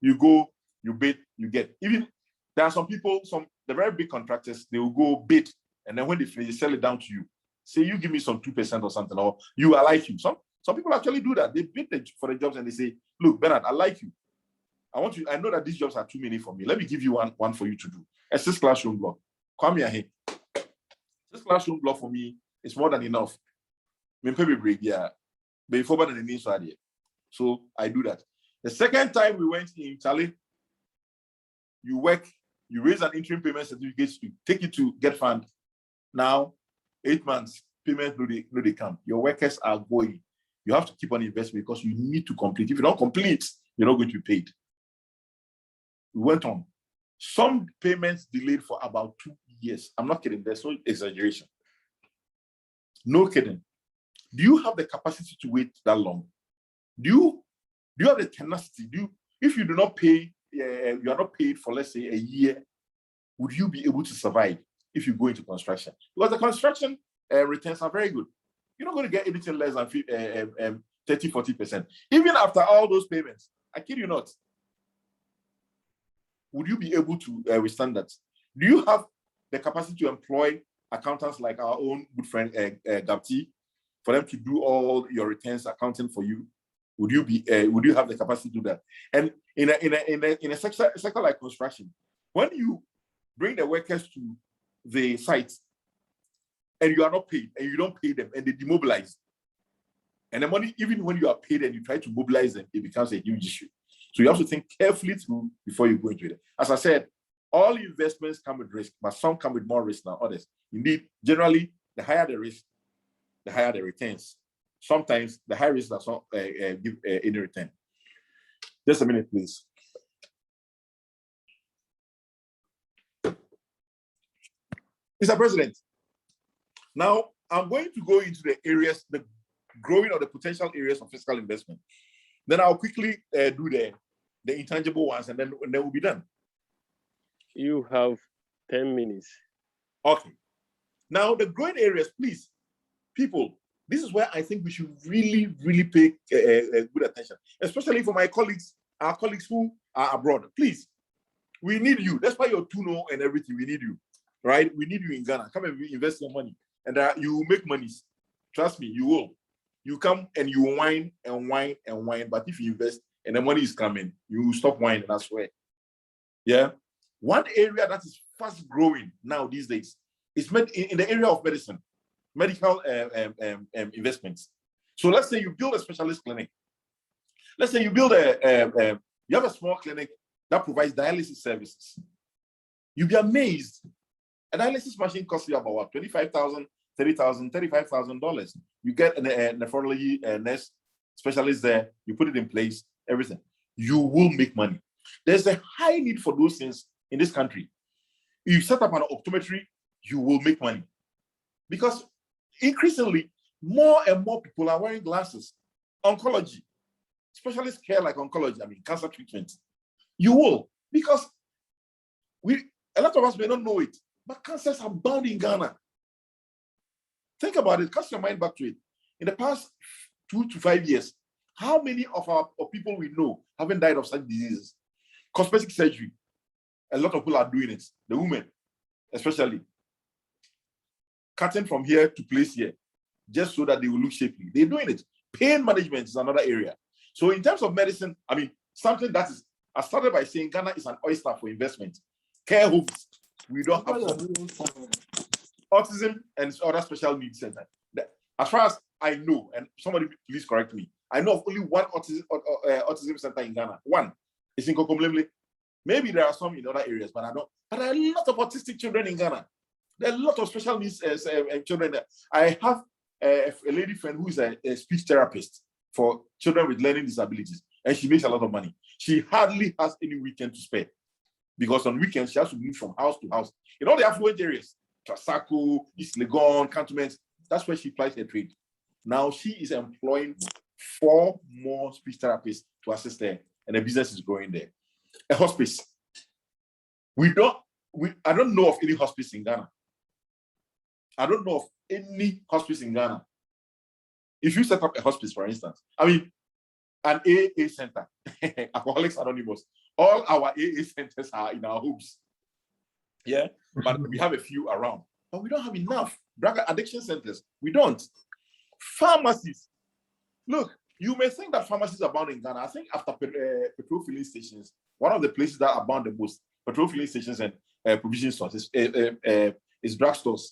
You go, you bid, you get. Even there are some people, the very big contractors, they will go bid, and then when they finish, they sell it down to you. Say you give me some 2% or something, or I like you. Some people actually do that. They bid for the jobs and they say, look, Bernard, I like you. I know that these jobs are too many for me. Let me give you one for you to do. A 6 classroom block. Come here. 6 classroom block for me is more than enough. So I do that. The second time we went in, Charlie, you raise an interim payment certificate, you take it to Get Fund. Now, 8 months, payment no they come. Your workers are going. You have to keep on investing because you need to complete. If you don't complete, you're not going to be paid. We went on. Some payments delayed for about 2 years. I'm not kidding. There's no exaggeration. No kidding. Do you have the capacity to wait that long? Do you have the tenacity? If you do not pay, you are not paid for, let's say, a year, would you be able to survive if you go into construction? Because the construction returns are very good. You're not going to get anything less than 30-40%. Even after all those payments, I kid you not. Would you be able to withstand that? Do you have the capacity to employ accountants like our own good friend Gapti, for them to do all your returns accounting for you? Would you have the capacity to do that? And in a sector like construction, when you bring the workers to the site and you are not paid and you don't pay them and they demobilize, and the money, even when you are paid and you try to mobilize them, it becomes a huge issue. So you have to think carefully through before you go into it. As I said, all investments come with risk, but some come with more risk than others. Indeed, generally, the higher the risk, the higher the returns. Sometimes the high risk does not give any return. Just a minute, please. Mr. President, now I'm going to go into the areas, the growing or the potential areas of fiscal investment. Then I'll quickly do the intangible ones, and then we'll be done. You have 10 minutes. Okay. Now, the growing areas, please, people, this is where I think we should really, really pay good attention, especially for my colleagues, our colleagues who are abroad. Please, we need you. That's why you're Tuno and everything. We need you, right? We need you in Ghana. Come and invest your money, and you will make money. Trust me, you will. You come and you whine and whine and whine, but if you invest and the money is coming, you will stop whining. I swear. Yeah. One area that is fast growing now these days is in the area of medicine. Medical investments. So let's say you build a specialist clinic. Let's say you build you have a small clinic that provides dialysis services. You'll be amazed. A dialysis machine costs you about what? $25,000, $30,000, $35,000. You get a nephrology nurse specialist there, you put it in place, everything. You will make money. There's a high need for those things in this country. You set up an optometry, you will make money. Because increasingly, more and more people are wearing glasses. Oncology, specialist care like oncology, cancer treatment. You will, because a lot of us may not know it, but cancers are bound in Ghana. Think about it, cast your mind back to it. In the past 2 to 5 years, how many of people we know haven't died of such diseases? Cosmetic surgery, a lot of people are doing it. The women, especially, cutting from here to place here, just so that they will look shapely. They're doing it. Pain management is another area. So in terms of medicine, something that is, I started by saying Ghana is an oyster for investment. Care homes, we don't have some. Autism and other special needs center. As far as I know, and somebody please correct me, I know of only one autism center in Ghana. One. It's in Kokomlemle. Maybe there are some in other areas, but I don't. But there are a lot of autistic children in Ghana. There are a lot of special needs children there. I have a lady friend who is a speech therapist for children with learning disabilities, and she makes a lot of money. She hardly has any weekend to spare, because on weekends she has to move from house to house. In all the affluent areas, Trasacco, East Legon, cantonments, that's where she applies her trade. Now she is employing 4 more speech therapists to assist her, and the business is growing there. A hospice. I don't know of any hospice in Ghana. I don't know of any hospice in Ghana. If you set up a hospice, for instance, an AA center, Alcoholics Anonymous, all our AA centers are in our homes. Yeah, but we have a few around, but we don't have enough. Drug addiction centers, we don't. Pharmacies. Look, you may think that pharmacies abound in Ghana. I think after petrol filling stations, one of the places that abound the most, petrol filling stations and provision stores, is drugstores.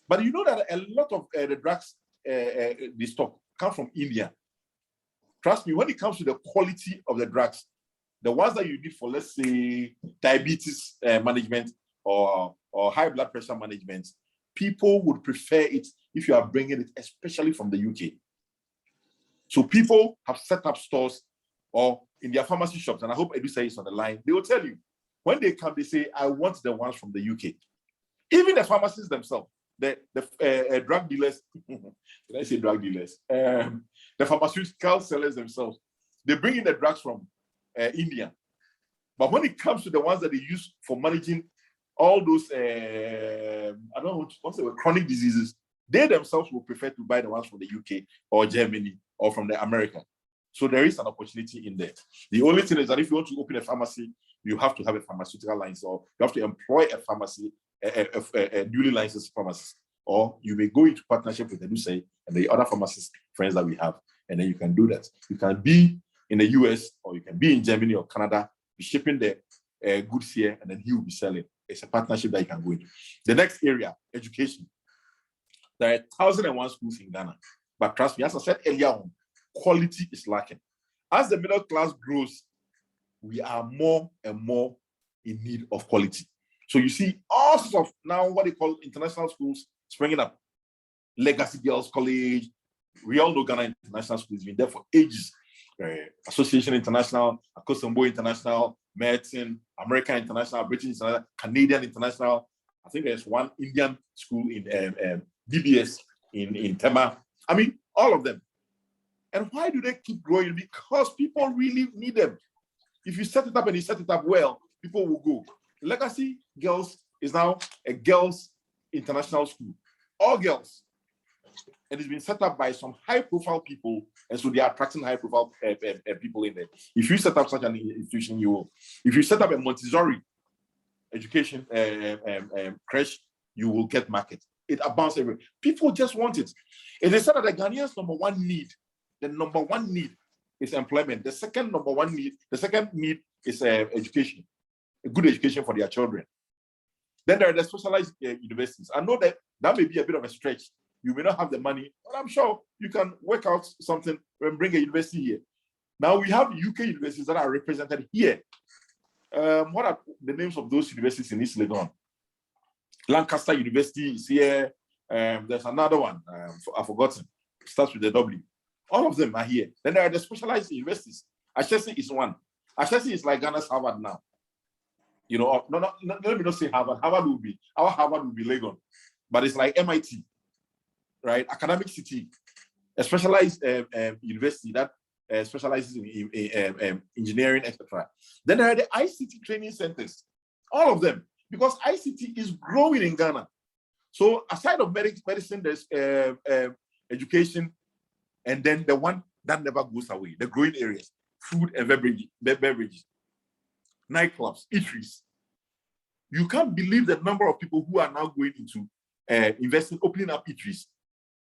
But you know that a lot of the drugs they stock come from India. Trust me, when it comes to the quality of the drugs, the ones that you need for, let's say, diabetes management or high blood pressure management, people would prefer it if you are bringing it, especially from the UK. So people have set up stores or in their pharmacy shops, and I hope Edu says on the line, they will tell you, when they come, they say, I want the ones from the UK. Even the pharmacists themselves, the drug dealers, did I say drug dealers? The pharmaceutical sellers themselves, they bring in the drugs from India. But when it comes to the ones that they use for managing all those, I don't know what's the chronic diseases, they themselves will prefer to buy the ones from the UK or Germany or from the America. So there is an opportunity in there. The only thing is that if you want to open a pharmacy, you have to have a pharmaceutical license, or you have to employ a pharmacy, a newly licensed pharmacist, or you may go into partnership with the Dusay and the other pharmacist friends that we have, and then you can do that. You can be in the US, or you can be in Germany or Canada, be shipping the goods here, and then he will be selling. It's a partnership that you can go into. The next area, education. There are 1,001 schools in Ghana, but trust me, as I said earlier on, quality is lacking. As the middle class grows, we are more and more in need of quality. So you see all sorts of now what they call international schools springing up. Legacy Girls College. We all know Ghana International School has been there for ages. Association International, Akosombo International, Medicine, American International, British International, Canadian International. I think there's one Indian school in DBS in Tema. I mean, all of them. And why do they keep growing? Because people really need them. If you set it up and you set it up well, people will go. Legacy Girls is now a girls' international school. All girls. And it's been set up by some high-profile people, and so they are attracting high-profile people in there. If you set up such an institution, you will. If you set up a Montessori education creche, you will get market. It abounds everywhere. People just want it. And they said that the Ghanaians' number one need is employment. The second need is education, a good education for their children. Then there are the specialized universities. I know that may be a bit of a stretch. You may not have the money, but I'm sure you can work out something and bring a university here. Now we have UK universities that are represented here. What are the names of those universities in East Legon? Lancaster University is here. There's another one. I've forgotten. It starts with the W. All of them are here. Then there are the specialized universities. Ashesi is one. Ashesi is like Ghana's Harvard now. You know, let me not say Harvard. Our Harvard will be Legon, but it's like MIT, right? Academic city, a specialized university that specializes in engineering, etc. Then there are the ICT training centers, all of them, because ICT is growing in Ghana. So aside of medicine, there's education, and then the one that never goes away, the growing areas, food and beverages, nightclubs, eateries. You can't believe the number of people who are now going into investing, opening up eateries.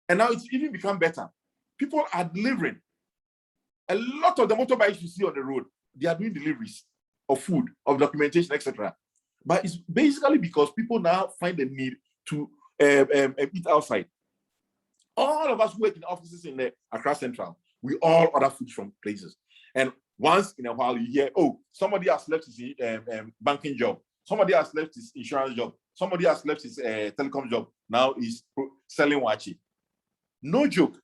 And now it's even become better. People are delivering. A lot of the motorbikes you see on the road, they are doing deliveries of food, of documentation, etc. But it's basically because people now find the need to eat outside. All of us who work in offices in the Accra Central, we all order food from places. And once in a while you hear, oh, somebody has left his banking job. Somebody has left his insurance job. Somebody has left his telecom job. Now he's selling wachi. No joke.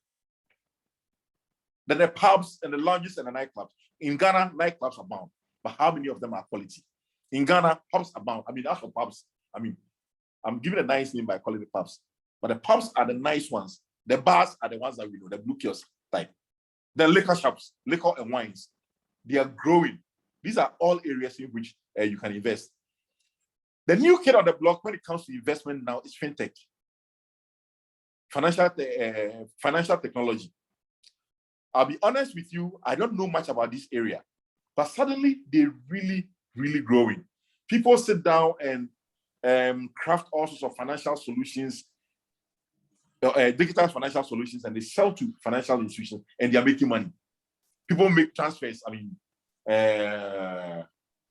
Then the pubs and the lounges and the nightclubs. In Ghana, nightclubs abound. But how many of them are quality? In Ghana, pubs abound. I mean, as for pubs, I mean, I'm giving a nice name by calling it pubs. But the pubs are the nice ones. The bars are the ones that we know, the blue kiosk type. The liquor shops, liquor and wines, they are growing. These are all areas in which you can invest. The new kid on the block when it comes to investment now is fintech, financial technology. I'll be honest with you, I don't know much about this area, but suddenly they're really, really growing. People sit down and craft all sorts of financial solutions, digital financial solutions, and they sell to financial institutions, and they're making money. People make transfers. I mean,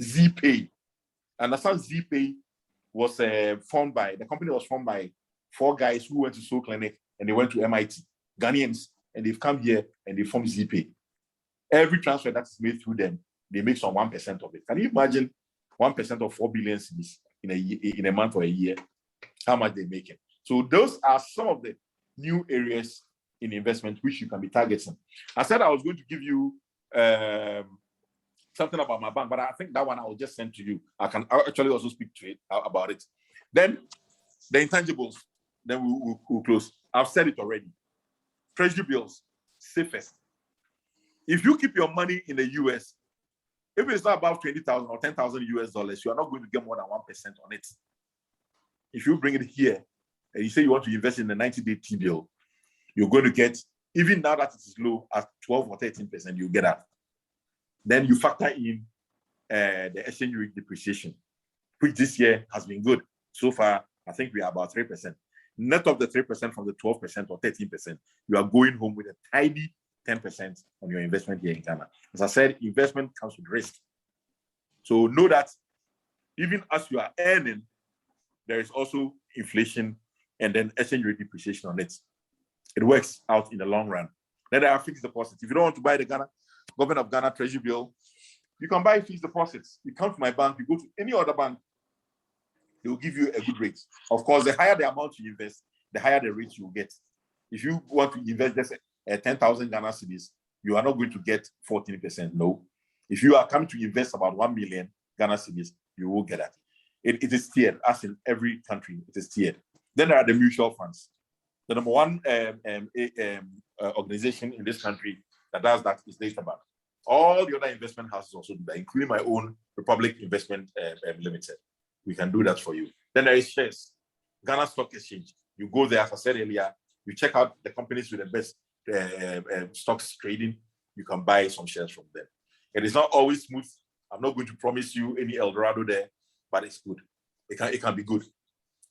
ZPay. And that's how ZPay was formed by, the company was formed by 4 guys who went to Soul Clinic and they went to MIT, Ghanaians, and they've come here and they formed ZPay. Every transfer that is made through them, they make some 1% of it. Can you imagine 1% of 4 billion cedis in a month or a year? How much they're making? So those are some of the new areas in investment which you can be targeting. I said I was going to give you something about my bank, but I think that one I will just send to you. I can actually also speak to it about it. Then the intangibles, then we'll close. I've said it already. Treasury bills, safest. If you keep your money in the US, if it's not above 20,000 or 10,000 US dollars, you are not going to get more than 1% on it. If you bring it here and you say you want to invest in a 90-day T-bill, you're going to get, even now that it is low, at 12 or 13%, you get that. Then you factor in the exchange rate depreciation, which this year has been good. So far, I think we are about 3%. Net of the 3% from the 12% or 13%, you are going home with a tidy 10% on your investment here in Ghana. As I said, investment comes with risk. So know that even as you are earning, there is also inflation and then exchange rate depreciation on it. It works out in the long run. Then there are fixed deposits. If you don't want to buy the government of Ghana treasury bill, you can buy fixed deposits. You come to my bank, you go to any other bank, they will give you a good rate. Of course, the higher the amount you invest, the higher the rate you will get. If you want to invest just 10,000 Ghana cedis, you are not going to get 14%. No. If you are coming to invest about 1 million Ghana cedis, you will get that. It is tiered, as in every country, it is tiered. Then there are the mutual funds. The number one organization in this country that does that is DataBank. All the other investment houses also do that, including my own Republic Investment Limited. We can do that for you. Then there is shares. Ghana Stock Exchange. You go there, as I said earlier, you check out the companies with the best stocks trading. You can buy some shares from them. It is not always smooth. I'm not going to promise you any El Dorado there, but it's good. It can be good.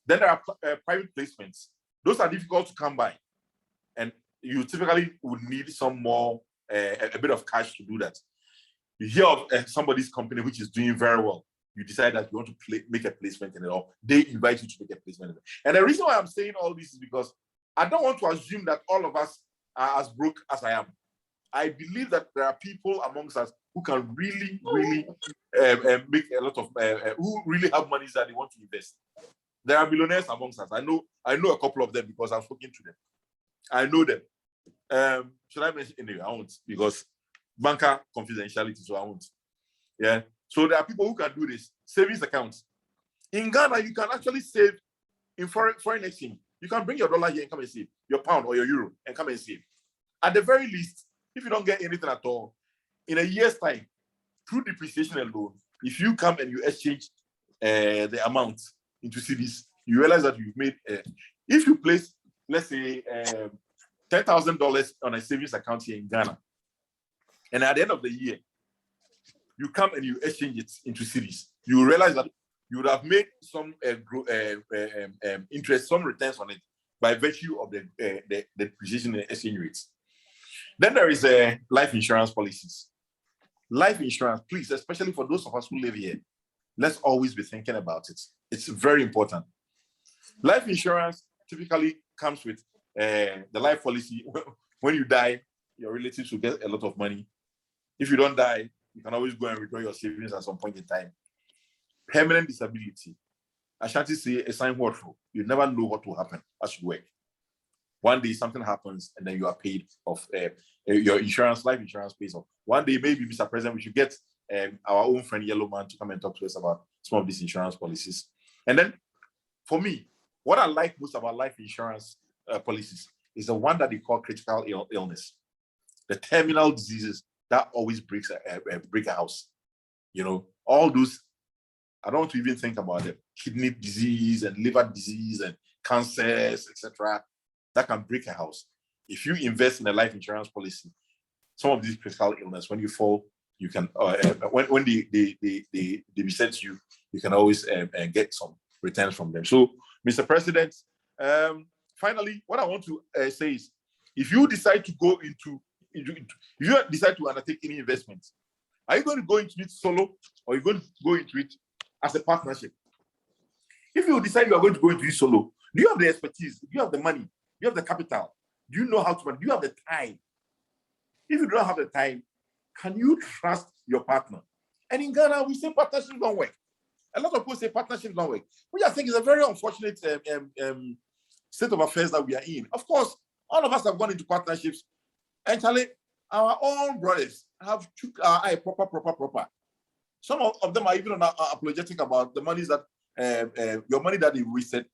Then there are private placements. Those are difficult to come by. And you typically would need some more, a bit of cash to do that. You hear of somebody's company which is doing very well. You decide that you want to make a placement in it, or they invite you to make a placement in it. And the reason why I'm saying all this is because I don't want to assume that all of us are as broke as I am. I believe that there are people amongst us who can really make a lot of, who really have money that they want to invest. There are millionaires amongst us. I know a couple of them because I've spoken to them. I know them. Should I mention anyway? I won't, because banker confidentiality, so I won't. Yeah. So there are people who can do this. Savings accounts. In Ghana, you can actually save in foreign exchange. You can bring your dollar here and come and save, your pound or your euro and come and save. At the very least, if you don't get anything at all, in a year's time, through depreciation alone, if you come and you exchange the amount into cedis, you realize that you've made, if you place, let's say, $10,000 on a savings account here in Ghana, and at the end of the year, you come and you exchange it into cedis, you realize that you would have made some interest, some returns on it by virtue of the depreciation in exchange rates. Then there is life insurance policies. Life insurance, please, especially for those of us who live here, let's always be thinking about it. It's very important. Life insurance typically comes with the life policy. When you die, your relatives will get a lot of money. If you don't die, you can always go and withdraw your savings at some point in time. Permanent disability. Ashanti say a sign what for. You never know what will happen as you work. One day something happens and then you are paid off. Your insurance, life insurance pays off. One day, maybe, Mr. President, we should get our own friend Yellow Man to come and talk to us about some of these insurance policies. And then, for me, what I like most about life insurance policies is the one that they call critical illness. The terminal diseases that always break a house. You know, all those, I don't want to even think about them. Kidney disease and liver disease and cancers, etc. That can break a house. If you invest in a life insurance policy, some of these critical illness, when you fall, you can, when they reset you, you can always get some returns from them. So, Mr. President, finally, what I want to say is, if you decide to go into, if you decide to undertake any investment, are you going to go into it solo, or are you going to go into it as a partnership? If you decide you are going to go into it solo, do you have the expertise? Do you have the money? Do you have the capital? Do you know how to run? Do you have the time? If you don't have the time, can you trust your partner? And in Ghana, we say partnerships don't work. A lot of people say partnerships don't work, which I think is a very unfortunate state of affairs that we are in. Of course, all of us have gone into partnerships, and Charlie, our own brothers have took our eye proper. Some of them are even apologetic about the monies that your money that they wasted.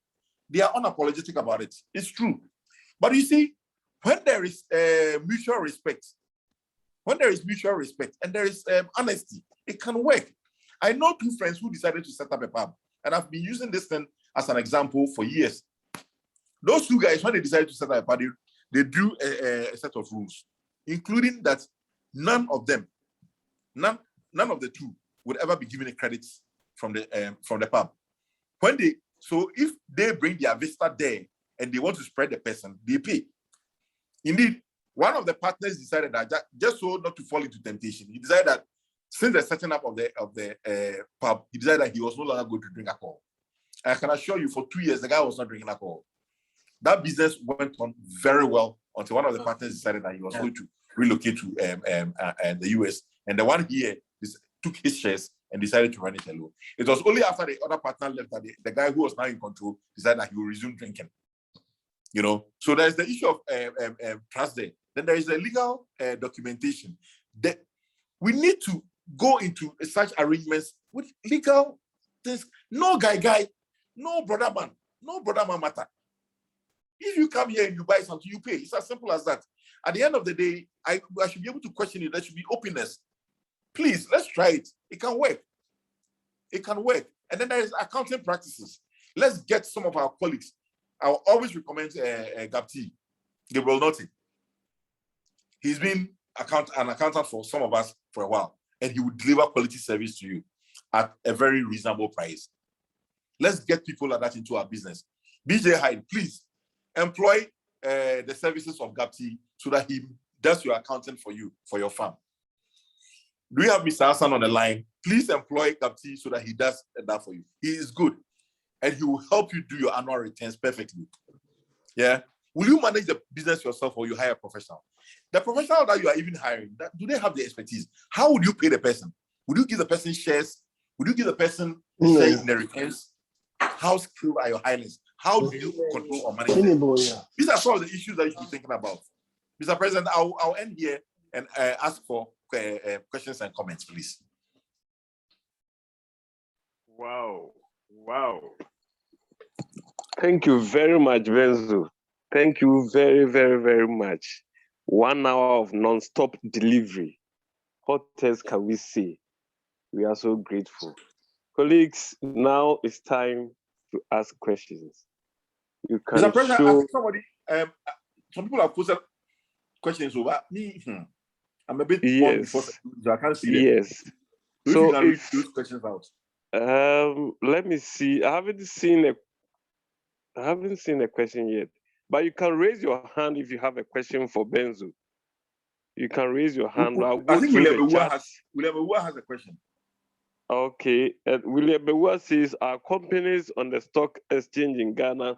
They are unapologetic about it. It's true. But you see, when there is mutual respect, and there is honesty, it can work. I know two friends who decided to set up a pub, and I've been using this thing as an example for years. Those two guys, when they decided to set up a pub, they drew a set of rules, including that none of the two would ever be given a credit from the pub. So if they bring their visitor there and they want to spread the person, they pay. Indeed, one of the partners decided that just so not to fall into temptation, he decided that since the setting up of the pub, he decided that he was no longer going to drink alcohol. And I can assure you, for 2 years, the guy was not drinking alcohol. That business went on very well until one of the partners decided that he was going to relocate to the US. And the one here took his shares and decided to run it alone. It was only after the other partner left that the guy who was now in control decided that he will resume drinking. You know, so there's the issue of trust there. Then there is the legal documentation. We need to go into such arrangements with legal things. No guy, no brother man matter. If you come here and you buy something, you pay. It's as simple as that. At the end of the day, I should be able to question it. There should be openness. Please, let's try it. It can work. It can work. And then there is accounting practices. Let's get some of our colleagues. I will always recommend Gapti, Gabriel Notti. He's been an accountant for some of us for a while, and he will deliver quality service to you at a very reasonable price. Let's get people like that into our business. BJ Hyde, please employ the services of Gapti so that he does your accounting for you, for your farm. Do you have Mr. Hassan on the line? Please employ Gapti so that he does that for you. He is good. And he will help you do your annual returns perfectly. Yeah. Will you manage the business yourself or you hire a professional? the professional that you are even hiring, do they have the expertise? How would you pay the person? Would you give the person shares? Would you give the person shares in the returns? How skilled are your hirings? How do you control or manage them? These are some of the issues that you should be thinking about. Mr. President, I'll end here and ask for questions and comments, please. Wow. Thank you very much, Benzo. Thank you very, very, very much. 1 hour of non-stop delivery. What else can we say? We are so grateful. Colleagues, now it's time to ask questions. You can Mr. President, show... I think somebody, some people have posted questions over me. I'm a bit on before, so I can't see them. Yes. So you can read those questions out. Let me see. I haven't seen a question yet, but you can raise your hand if you have a question for Benzo. You can raise your hand. I'll go through the chat. William Ewa has a question. Okay. William Ewa says, are companies on the stock exchange in Ghana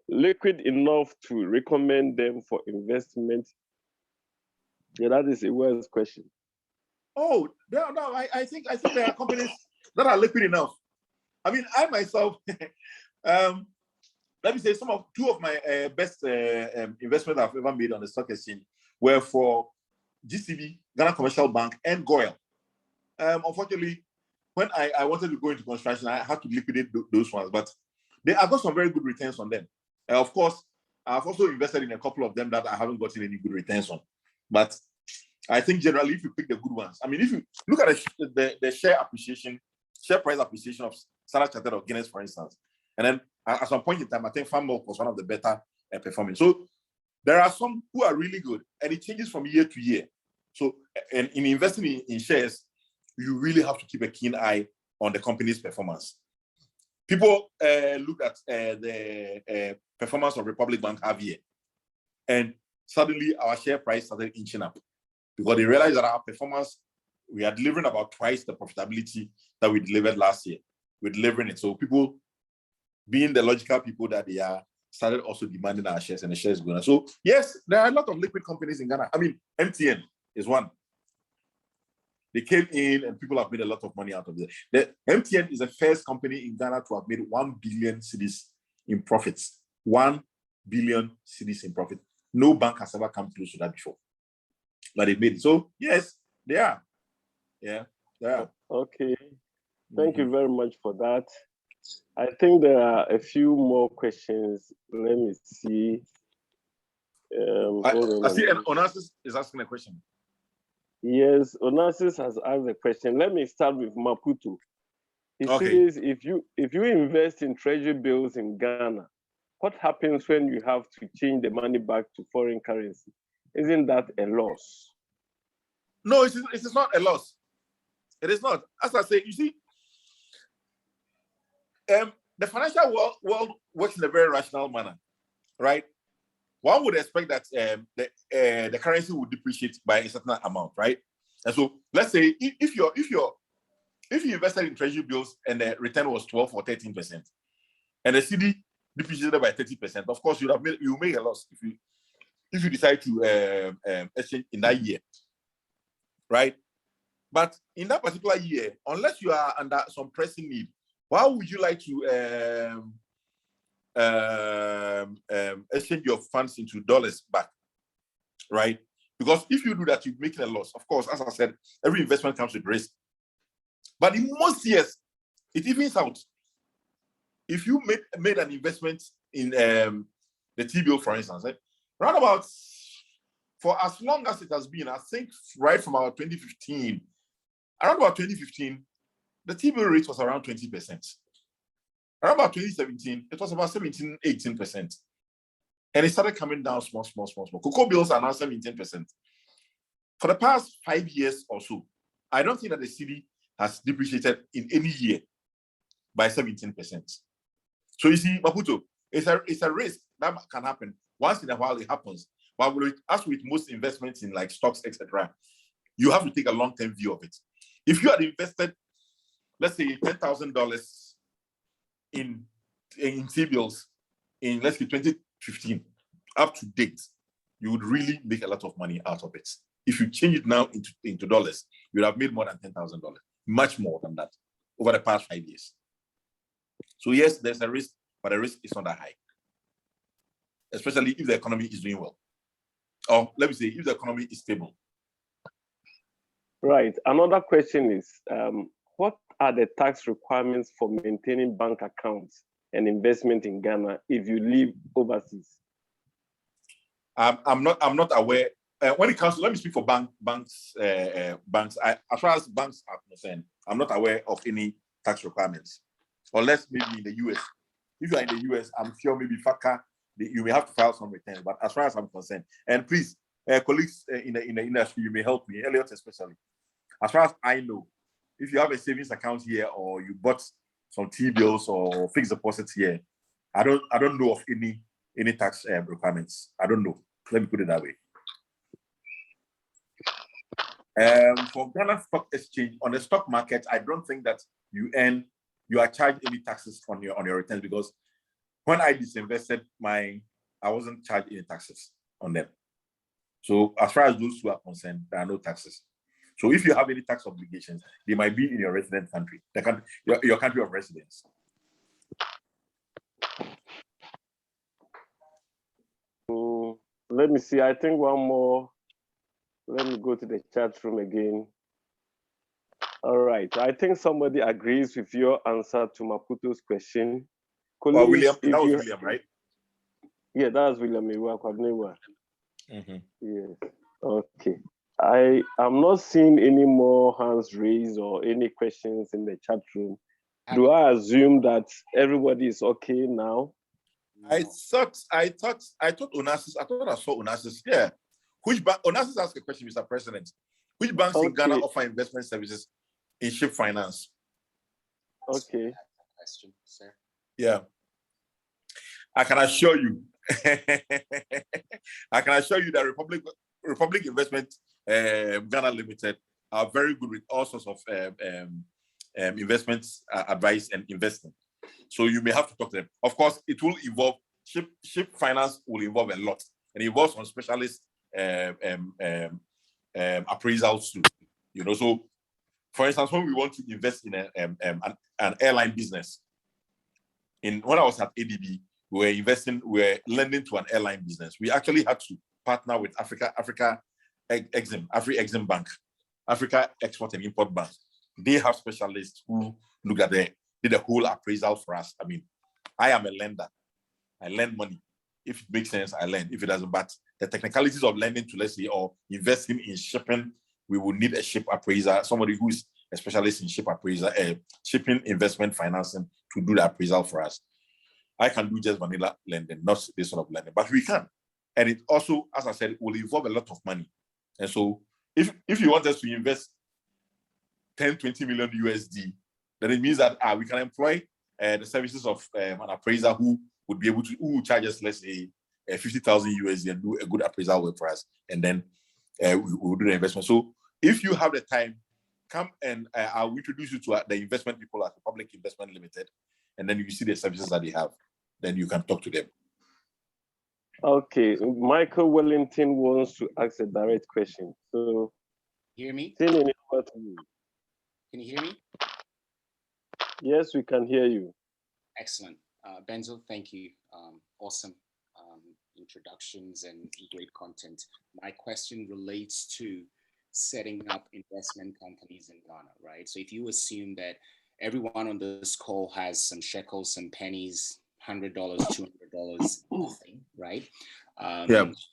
liquid enough to recommend them for investment? Yeah, that is Ewa's question. Oh, no, I think there are companies that are liquid enough. I mean, I myself, let me say, two of my best investments I've ever made on the stock exchange were for GCB, Ghana Commercial Bank, and Goyle. Unfortunately, when I wanted to go into construction, I had to liquidate those ones, but I got some very good returns on them. Of course, I've also invested in a couple of them that I haven't gotten any good returns on. But I think generally, if you pick the good ones, I mean, if you look at the share price appreciation of Standard Chartered or Guinness, for instance, and then at some point in time, I think Farm Milk was one of the better performing. So there are some who are really good, and it changes from year to year. So, and in investing in shares, you really have to keep a keen eye on the company's performance. People looked at the performance of Republic Bank half year, and suddenly our share price started inching up because they realized that our performance, we are delivering about twice the profitability that we delivered last year. We're delivering it. So people, being the logical people that they are, started also demanding our shares, and the shares going up. So yes, there are a lot of liquid companies in Ghana. I mean, MTN is one. They came in and people have made a lot of money out of it. The MTN is the first company in Ghana to have made 1 billion cedis in profits. 1 billion cedis in profit. No bank has ever come close to that before. But they made it. So yes, they are. Yeah, they are. Okay. Thank you very much for that. I think there are a few more questions. Let me see. I see Onassis is asking a question. Yes, Onassis has asked a question. Let me start with Maputo. He says, if you invest in treasury bills in Ghana, what happens when you have to change the money back to foreign currency? Isn't that a loss? No, it is not a loss. It is not. As I say, you see, the financial world works in a very rational manner, right? One would expect that the currency would depreciate by a certain amount, right? And so let's say if you invested in treasury bills and the return was 12 or 13%, and the CD depreciated by 30%, of course you make a loss if you decide to exchange in that year, right? But in that particular year, unless you are under some pressing need, why would you like to exchange your funds into dollars back, right? Because if you do that, you're making a loss. Of course, as I said, every investment comes with risk. But in most years, it evens out. If you made an investment in the T-bill, for instance, round about, for as long as it has been, I think right from about 2015, around about 2015, the T-bill rate was around 20%. Around about 2017, it was about 17, 18%. And it started coming down small. Cocoa bills are now 17%. For the past 5 years or so, I don't think that the cedi has depreciated in any year by 17%. So you see, Maputo, it's a risk that can happen. Once in a while, it happens. But as with most investments in like stocks, etc., you have to take a long-term view of it. If you had invested, let's say, $10,000 in T-bills in, let's say, 2015 up to date, you would really make a lot of money out of it. If you change it now into dollars, you would have made more than $10,000, much more than that over the past 5 years. So yes, there's a risk, but the risk is not that high, especially if the economy is doing well. Or let me say, if the economy is stable. Right. Another question is, what are the tax requirements for maintaining bank accounts and investment in Ghana if you live overseas? I'm not aware. When it comes to, let me speak for banks. As far as banks are concerned, I'm not aware of any tax requirements, unless maybe in the US. If you are in the US, I'm sure maybe FATCA, you may have to file some returns. But as far as I'm concerned, and please, colleagues in the industry, you may help me, Elliot especially. As far as I know, if you have a savings account here or you bought some T-bills or fixed deposits here, I don't know of any tax requirements. I don't know. Let me put it that way. For Ghana Stock Exchange, on the stock market, I don't think that you are charged any taxes on your returns, because when I disinvested I wasn't charged any taxes on them. So as far as those two are concerned, there are no taxes. So if you have any tax obligations, they might be in your resident country, your country of residence. Let me see. I think one more. Let me go to the chat room again. All right. I think somebody agrees with your answer to Maputo's question. Well, William, that was William, right? Yeah, that was William. Yes. Okay. I am not seeing any more hands raised or any questions in the chat room. Do I assume that everybody is okay now? I thought Onassis. I thought I saw Onassis. Yeah. Which bank? Onassis asked a question, Mr. President. Which banks in Ghana offer investment services in ship finance? Okay. Question, sir. Yeah. I can assure you. I can assure you that Republic Investment Ghana Limited are very good with all sorts of investments advice and investing. So you may have to talk to them. Of course, it will involve ship finance will involve a lot, and it involves some specialist appraisals too. You know, so for instance, when we want to invest in an airline business, when I was at ADB, we were lending to an airline business. We actually had to partner with Africa Exim Bank, Africa Export and Import Bank. They have specialists who look at did a whole appraisal for us. I mean, I am a lender. I lend money. If it makes sense, I lend. If it doesn't, but the technicalities of lending to, let's say, or investing in shipping, we will need a ship appraiser, somebody who's a specialist in shipping investment financing to do the appraisal for us. I can do just vanilla lending, not this sort of lending, but we can. And it also, as I said, it will involve a lot of money. And so if you want us to invest 10, 20 million USD, then it means that we can employ the services of an appraiser who would be able to, who charge us, let's say, 50,000 USD and do a good appraisal work for us. And then we will do the investment. So if you have the time, come and I'll introduce you to the investment people at Republic Investment Limited. And then you see the services that they have. Then you can talk to them. Okay. Michael Wellington wants to ask a direct question. So, hear me? Can you hear me? Yes, we can hear you. Excellent. Benzo, thank you. Awesome introductions and great content. My question relates to setting up investment companies in Ghana, right? So if you assume that everyone on this call has some shekels, some pennies, $100, $200, nothing, right?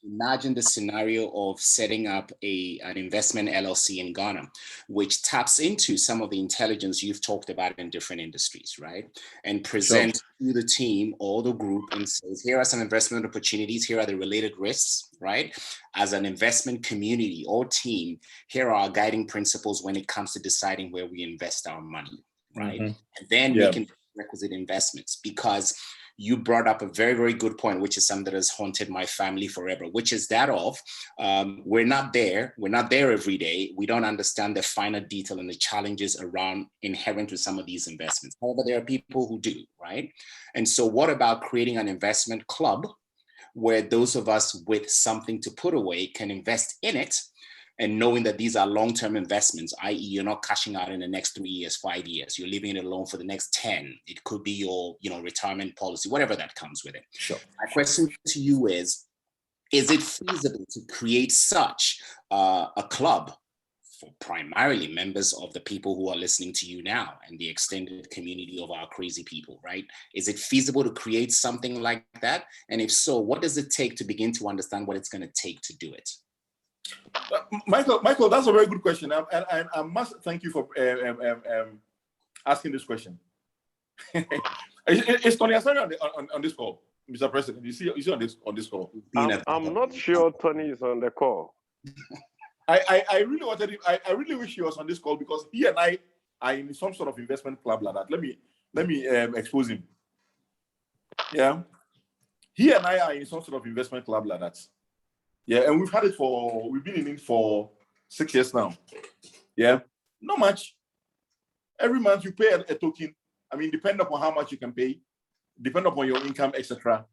Imagine the scenario of setting up an investment LLC in Ghana, which taps into some of the intelligence you've talked about in different industries, right? And present to the team or the group and says, here are some investment opportunities, here are the related risks, right? As an investment community or team, here are our guiding principles when it comes to deciding where we invest our money, right? And then making requisite investments, because you brought up a very, very good point, which is something that has haunted my family forever, which is that of we're not there every day. We don't understand the finer detail and the challenges around inherent with some of these investments. However, there are people who do, right? And so what about creating an investment club where those of us with something to put away can invest in it, and knowing that these are long-term investments, i.e. you're not cashing out in the next 3 years, 5 years, you're leaving it alone for the next 10. It could be your, retirement policy, whatever that comes with it. Sure. My question to you is it feasible to create such a club for primarily members of the people who are listening to you now and the extended community of our crazy people, right? Is it feasible to create something like that? And if so, what does it take to begin to understand what it's going to take to do it? Michael, that's a very good question. And I must thank you for asking this question. Is Tony Asari on this call, Mr. President? You see on this call? I'm not sure Tony is on the call. I really wanted him. I really wish he was on this call, because he and I are in some sort of investment club like that. Let me expose him. Yeah, he and I are in some sort of investment club like that. Yeah, and we've been in it for 6 years now. Yeah, not much. Every month you pay a token. I mean, depending upon how much you can pay, depending upon your income, etc.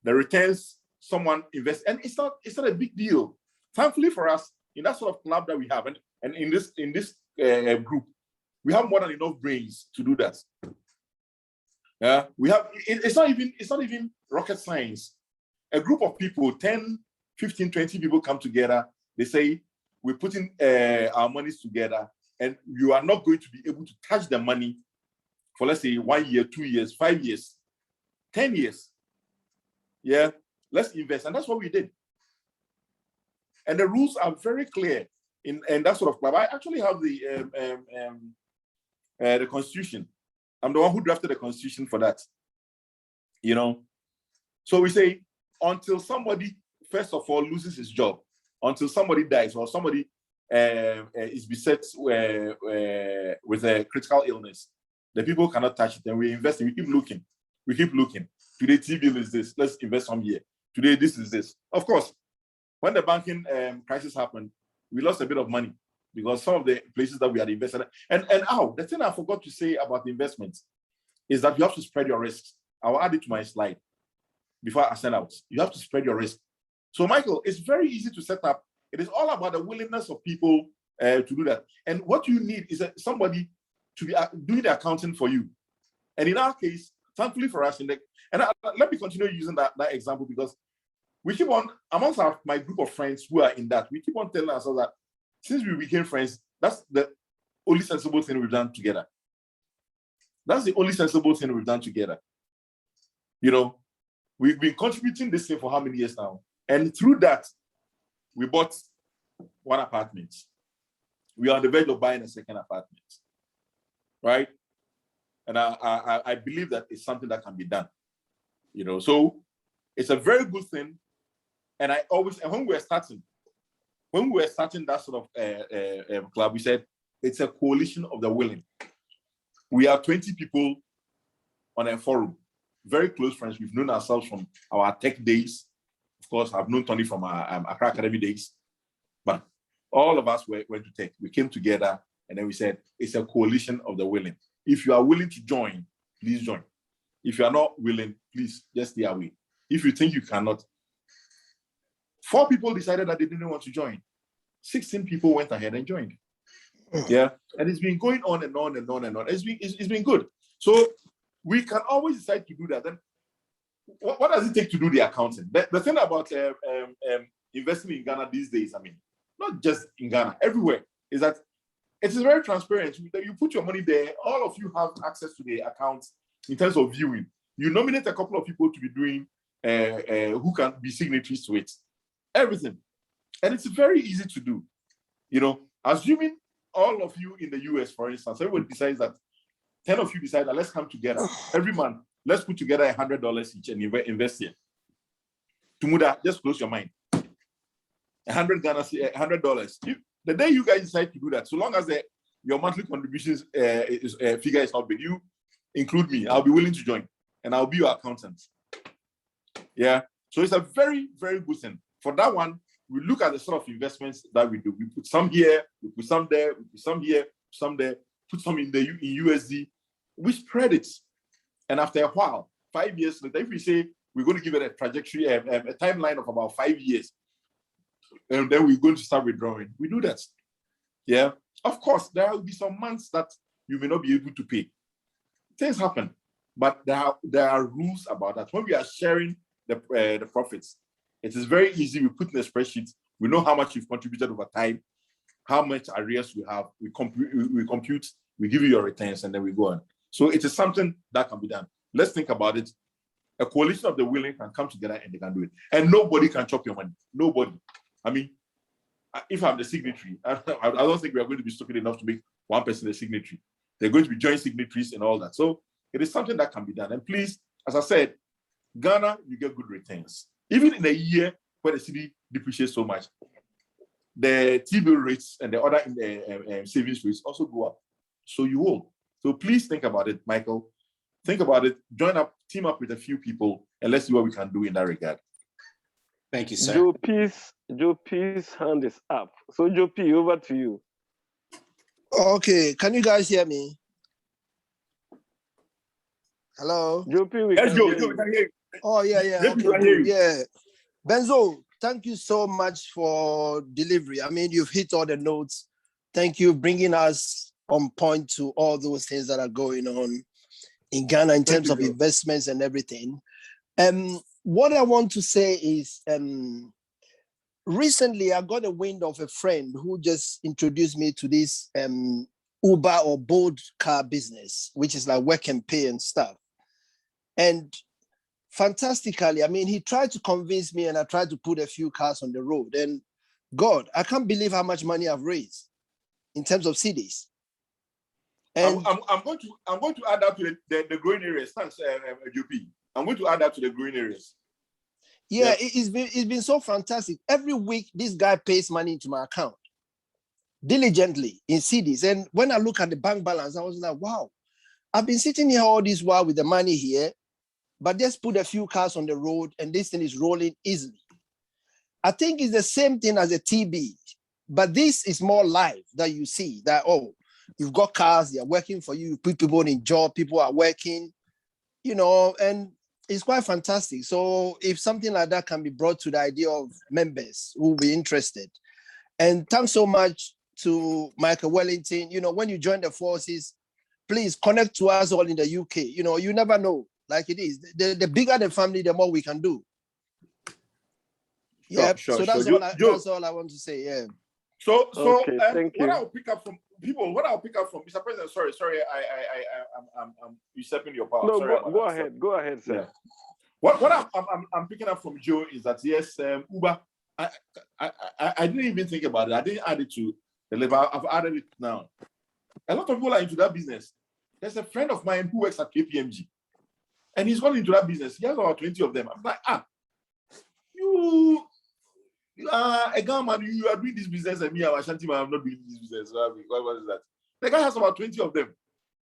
The returns someone invests, and it's not a big deal. Thankfully for us, in that sort of club that we have, and in this group, we have more than enough brains to do that. Yeah, we have. It's not even rocket science. A group of people, 10, 15, 20 people come together. They say, we're putting our monies together, and you are not going to be able to touch the money for, let's say, 1 year, 2 years, 5 years, 10 years. Yeah, let's invest. And that's what we did. And the rules are very clear in that sort of club. I actually have the Constitution. I'm the one who drafted the Constitution for that. So we say, until somebody, first of all, loses his job, until somebody dies, or somebody is beset with a critical illness, the people cannot touch it. And we invest. We keep looking. Today, T-bill is this. Let's invest some here. Today, this is this. Of course, when the banking crisis happened, we lost a bit of money because some of the places that we had invested. And the thing I forgot to say about the investments is that you have to spread your risks. I'll add it to my slide before I send out. You have to spread your risk. So, Michael, it's very easy to set up. It is all about the willingness of people to do that. And what you need is somebody to be doing the accounting for you. And in our case, thankfully for us, let me continue using that example, because we keep on, amongst my group of friends who are in that, we keep on telling ourselves that since we became friends, that's the only sensible thing we've done together. That's the only sensible thing we've done together. We've been contributing this thing for how many years now? And through that, we bought one apartment. We are on the verge of buying a second apartment, right? And I believe that it's something that can be done, So it's a very good thing. And when we were starting that sort of club, we said it's a coalition of the willing. We are 20 people on a forum, very close friends. We've known ourselves from our tech days. Of course, I've known Tony from our Accra Academy days. But all of us went to tech. We came together, and then we said, it's a coalition of the willing. If you are willing to join, please join. If you are not willing, please just stay away. If you think you cannot. 4 people decided that they didn't want to join. 16 people went ahead and joined. Yeah, and it's been going on and on and on and on. It's been good. So we can always decide to do that. Then what does it take to do the accounting? The thing about investing in Ghana these days, I mean, not just in Ghana, everywhere, is that it is very transparent. You put your money there, all of you have access to the accounts in terms of viewing. You nominate a couple of people to be doing, who can be signatories to it. Everything. And it's very easy to do. Assuming all of you in the US, for instance, everybody decides that 10 of you decide that let's come together every month. Let's put together $100 each and invest here. Tumuda, just close your mind. $100. The day you guys decide to do that, so long as your monthly contributions figure is not big, you include me. I'll be willing to join, and I'll be your accountant. Yeah. So it's a very, very good thing. For that one, we look at the sort of investments that we do. We put some here, we put some there, we put some here, some there, put some in USD. We spread it. And after a while, 5 years later, if we say we're going to give it a trajectory, a timeline of about 5 years. And then we're going to start withdrawing. We do that. Yeah. Of course, there will be some months that you may not be able to pay. Things happen. But there are rules about that. When we are sharing the profits, it is very easy. We put in a spreadsheet. We know how much you've contributed over time, how much arrears we have. We compute, we give you your returns, and then we go on. So it is something that can be done. Let's think about it. A coalition of the willing can come together and they can do it. And nobody can chop your money. Nobody. I mean, if I'm the signatory, I don't think we are going to be stupid enough to make one person a signatory. They're going to be joint signatories and all that. So it is something that can be done. And please, as I said, Ghana, you get good returns. Even in a year where the city depreciates so much, the T-bill rates and the other savings rates also go up. So you will. So please think about it, Michael. Think about it. Join up, team up with a few people, and let's see what we can do in that regard. Thank you, sir. Joe P's hand is up. So Joe P, over to you. Okay, can you guys hear me? Hello? Joe P, we Let's can go. hear you. We can hear you. Oh, yeah. Let's Okay, go, good. Yeah. Benzo, thank you so much for delivery. I mean, you've hit all the notes. Thank you bringing us on point to all those things that are going on in Ghana in terms of investments and everything. What I want to say is, recently I got a wind of a friend who just introduced me to this Uber or Bolt car business, which is like work and pay and stuff. And fantastically, I mean, he tried to convince me and I tried to put a few cars on the road. And God, I can't believe how much money I've raised in terms of cities. And I'm going to add that to the growing areas. Thanks, UP. I'm going to add that to the growing areas. Yeah, it's been so fantastic. Every week, this guy pays money into my account diligently in CDs. And when I look at the bank balance, I was like, wow, I've been sitting here all this while with the money here, but just put a few cars on the road and this thing is rolling easily. I think it's the same thing as a TB, but this is more live that you see that, oh, you've got cars, they're working for you, you put people in job, people are working, you know, and it's quite fantastic. So if something like that can be brought to the idea of members who will be interested. And thanks so much to Michael Wellington. You know, when you join the forces, please connect to us all in the UK. You know, you never know, like it is. The bigger the family, the more we can do. Yeah, so that's all I want to say, yeah. So okay, thank you. What I'll pick up from people, Mr. President, sorry, I'm usurping your power. No, sorry, go ahead, sir. Yeah. What I'm picking up from Joe is that yes, Uber. I didn't even think about it. I didn't add it to the level. I've added it now. A lot of people are into that business. There's a friend of mine who works at KPMG, and he's gone into that business. He has about 20 of them. I'm like, you are a guy man. You are doing this business, and me, I'm Ashanti man. I'm not doing this business. What was that? The guy has about 20 of them.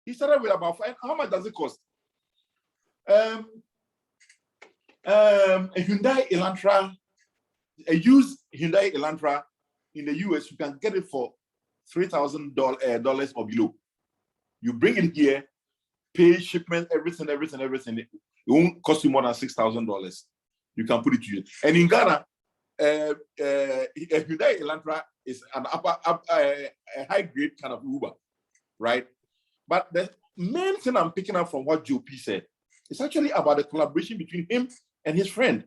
He started with about 5. How much does it cost? A Hyundai Elantra, a used Hyundai Elantra in the US, you can get it for $3,000 or below. You bring it here, pay shipment, everything. It won't cost you more than $6,000. You can put it to you. And in Ghana, a Hyundai Elantra is an a high grade kind of Uber, right? But the main thing I'm picking up from what Joe P said is actually about the collaboration between him and his friend.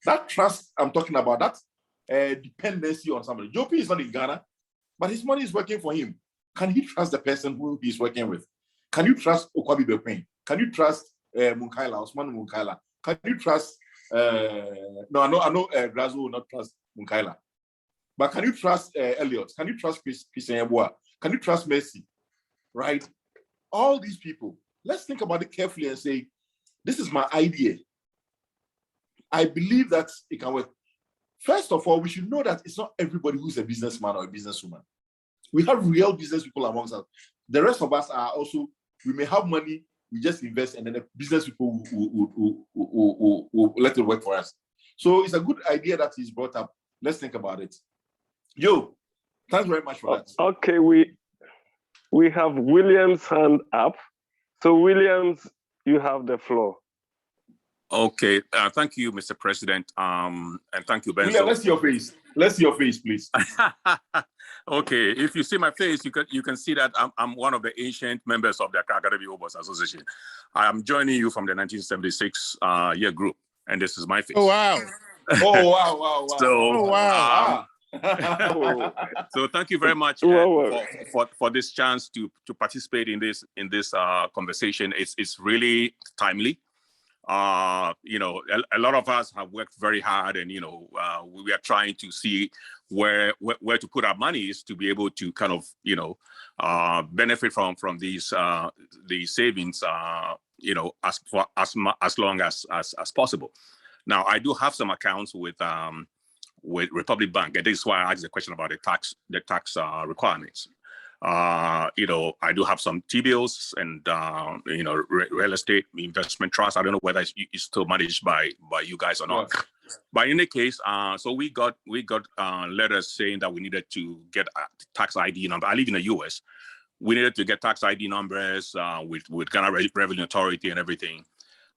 That trust I'm talking about, that dependency on somebody. Joe P is not in Ghana, but his money is working for him. Can he trust the person who he's working with? Can you trust Okwabi Bepen? Can you trust Munkaila, Osman Munkaila? Can you trust, no, I know Grazo will not trust Munkaila. But can you trust Elliot? Can you trust Christian Yabua? Can you trust Mercy? Right? All these people, let's think about it carefully and say, this is my idea. I believe that it can work. First of all, we should know that it's not everybody who's a businessman or a businesswoman. We have real business people amongst us. The rest of us are also, we may have money, we just invest, and then the business people will let it work for us. So it's a good idea that he's brought up. Let's think about it. Yo, thanks very much for that. Okay, we have William's hand up. So Williams, you have the floor. Okay, thank you, Mr. President, and thank you, Benzo. William, let's see your face. Let's see your face, please. Okay, if you see my face, you can see that I'm one of the ancient members of the Accra Holders Association. I am joining you from the 1976 year group, and this is my face. Oh wow! Oh wow! So, so thank you very much for this chance to participate in this conversation. It's really timely. You know, a lot of us have worked very hard, and you know, we are trying to see where to put our monies to be able to kind of, you know, benefit from these savings, you know, as long as possible. Now, I do have some accounts with Republic Bank, and this is why I asked the question about the tax requirements. You know, I do have some T-bills and you know, real estate investment trust. I don't know whether it's still managed by you guys or not. Yeah. But in any case, so we got letters saying that we needed to get a tax ID number. I live in the US. We needed to get tax ID numbers with Ghana Revenue Authority and everything.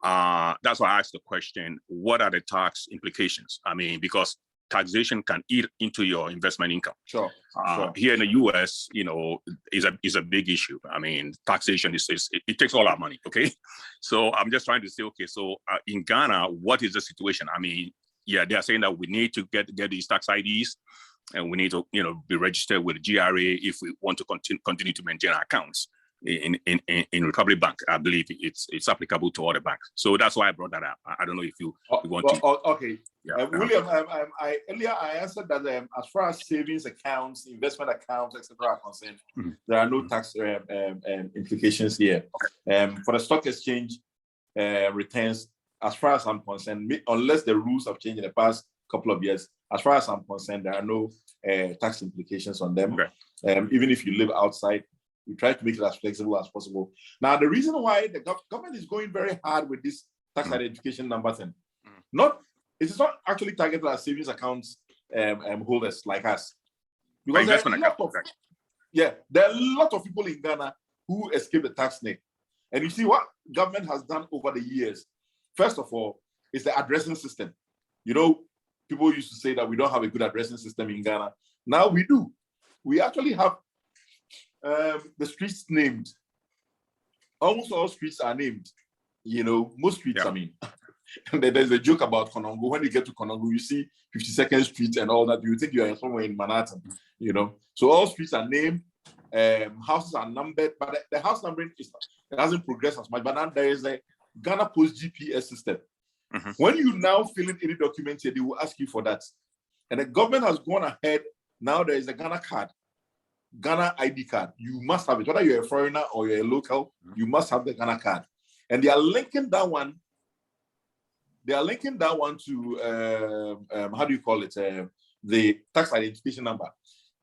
That's why I asked the question: what are the tax implications? I mean, because taxation can eat into your investment income. Sure. Here in the US, you know, is a big issue. I mean, taxation it takes all our money. Okay, so I'm just trying to say, okay, so in Ghana, what is the situation? I mean, yeah, they are saying that we need to get these tax IDs, and we need to, you know, be registered with GRA if we want to continue to maintain our accounts in Republic Bank. I believe it's applicable to all the banks. So that's why I brought that up. I don't know if you want to. Okay. Yeah, William, earlier I answered that as far as savings accounts, investment accounts, etc. are concerned, there are no tax implications here. Okay. For the stock exchange returns, as far as I'm concerned, unless the rules have changed in the past couple of years, as far as I'm concerned, there are no tax implications on them. Okay. Even if you live outside, we try to make it as flexible as possible. Now, the reason why the government is going very hard with this tax identification number thing, it's not actually targeted at savings accounts holders like us. Because there are a lot of people in Ghana who escape the tax net. And you see what government has done over the years. First of all, is the addressing system. You know, people used to say that we don't have a good addressing system in Ghana. Now we do. We actually have the streets named. Almost all streets are named. You know, most streets, I mean. And there's a joke about Konongo. When you get to Konongo, you see 52nd Street and all that. You think you are somewhere in Manhattan, you know. So all streets are named, houses are numbered, but the house numbering it hasn't progressed as much. But now there is a Ghana Post GPS system. When you now fill in any document here, they will ask you for that. And the government has gone ahead. Now there is a Ghana card, Ghana ID card. You must have it. Whether you're a foreigner or you're a local, you must have the Ghana card. And they are linking that one. They are linking that one to, how do you call it? The tax identification number.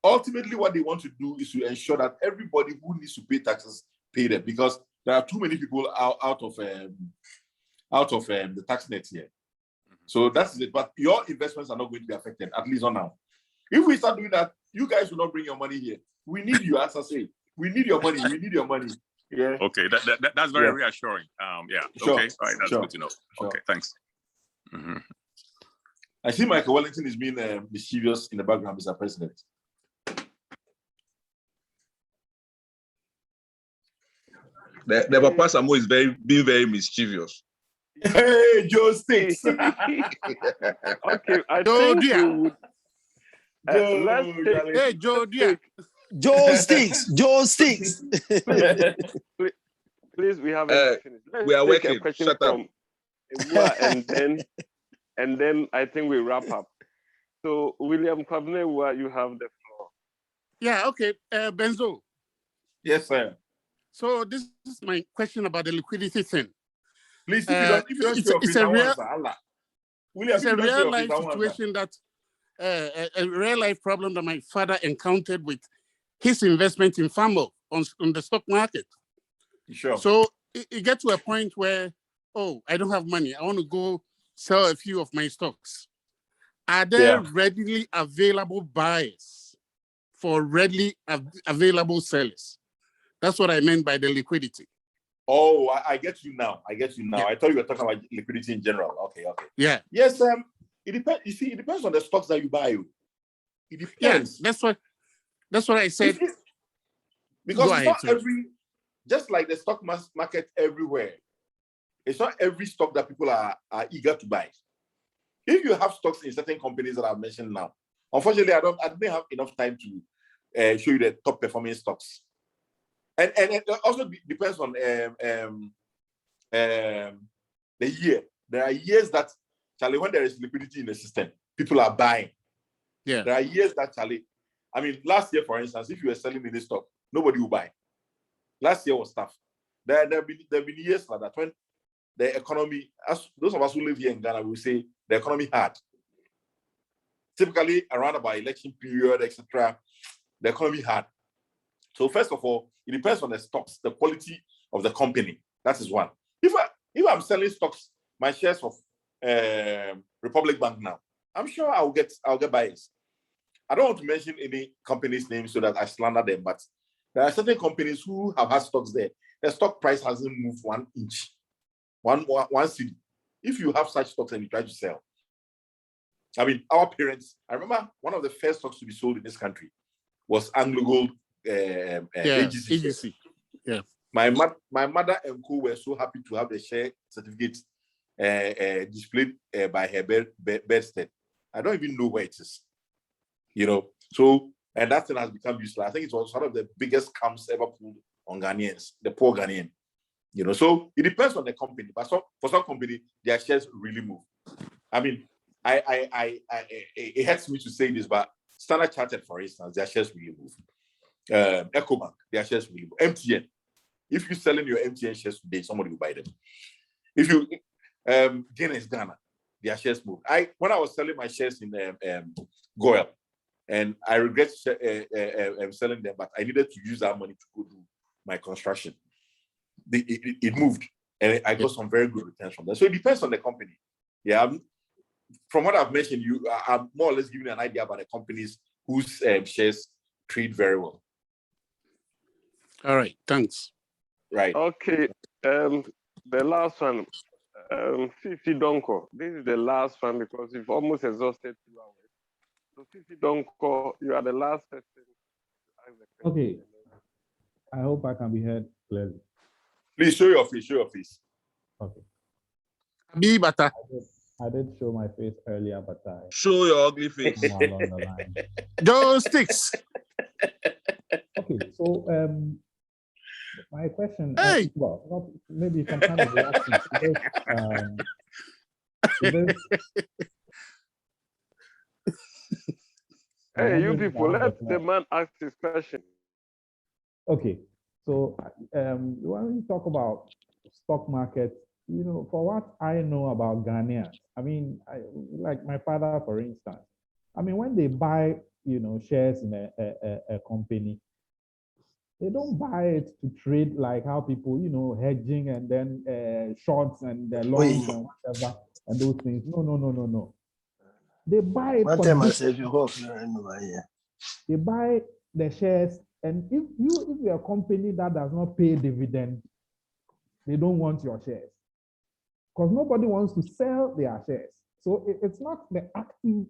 Ultimately, what they want to do is to ensure that everybody who needs to pay taxes pay them, because there are too many people out of the tax net here. So that's it. But your investments are not going to be affected, at least not now. If we start doing that, you guys will not bring your money here. We need you, as I say. We need your money. We need your money. Yeah. Okay, that's very reassuring. Yeah. Sure. Okay. All right. That's good to know. Sure. Okay. Thanks. I see Michael Wellington is being mischievous in the background, Mr. President. The Papa Samo is being very mischievous. Hey, Joe Sticks. Okay, I think you would. Hey, Joe, dear. Joe Sticks. Joe Sticks. Please, we have we are working. Shut up. And then I think we wrap up. So, William Kwabene, you have the floor. Yeah, okay. Benzo. Yes, sir. So this is my question about the liquidity thing. Please, it's a real life situation that a real life problem that my father encountered with his investment in Famo on the stock market. Sure. So it gets to a point where, I don't have money. I want to go sell a few of my stocks. Are there readily available buyers for readily available sellers? That's what I meant by the liquidity. Oh, I get you now. I get you now. Yeah. I thought you were talking about liquidity in general. Okay. Yeah. Yes, it depends. You see, it depends on the stocks that you buy. It depends. Yeah, that's what I said. Because it's not just like the stock market everywhere. It's not every stock that people are eager to buy. If you have stocks in certain companies that I've mentioned now, unfortunately, I didn't have enough time to show you the top performing stocks. And it also depends on the year. There are years that, Charlie, when there is liquidity in the system, people are buying. Yeah. There are years that, Charlie, I mean, last year, for instance, if you were selling in this stock, nobody will buy. Last year was tough. There have been years like that when the economy, as those of us who live here in Ghana, will say the economy hard. Typically, around about election period, etc., the economy hard. So first of all, it depends on the stocks, the quality of the company. That is one. If I'm selling stocks, my shares of Republic Bank now, I'm sure I'll get buyers. I don't want to mention any company's name so that I slander them, but there are certain companies who have had stocks there. The stock price hasn't moved 1 inch, one cedi. If you have such stocks and you try to sell, I mean, our parents, I remember one of the first stocks to be sold in this country was Anglo Gold AGC. Yeah. My mother and co were so happy to have the share certificate displayed by her bedstead. I don't even know where it is. So, and that thing has become useless. I think it was one of the biggest scams ever pulled on Ghanaians, the poor Ghanaian. So it depends on the company, but for some company, their shares really move. I mean, it hurts me to say this, but Standard Chartered, for instance, their shares really move. EcoBank, their shares really move. MTN, if you're selling your MTN shares today, somebody will buy them. If you Guinness Ghana, their shares move. When I was selling my shares in Goyle, and I regret selling them, but I needed to use that money to go do my construction. It moved, and I got some very good returns from that. So it depends on the company. Yeah, from what I've mentioned, I'm more or less giving you an idea about the companies whose shares trade very well. All right, thanks. Right. Okay. The last one, Fifi Donko. This is the last one because we've almost exhausted 2 hours. So Fifi Donko, you are the last person to ask the question. Okay. I hope I can be heard clearly. Please show your face. Okay. I did show my face earlier, but I show your ugly face. More along the line. Those sticks. Okay, so my question. Hey. Maybe you can kind of react to this. Hey, you people, let the man ask his question. Okay, so when we talk about stock market, for what I know about Ghanaians, I mean, like my father, for instance, I mean, when they buy, shares in a company, they don't buy it to trade like how people, hedging and then shorts and longs and whatever and those things. No. They buy it. They buy the shares, and if you're a company that does not pay dividend, they don't want your shares because nobody wants to sell their shares. So it's not the active,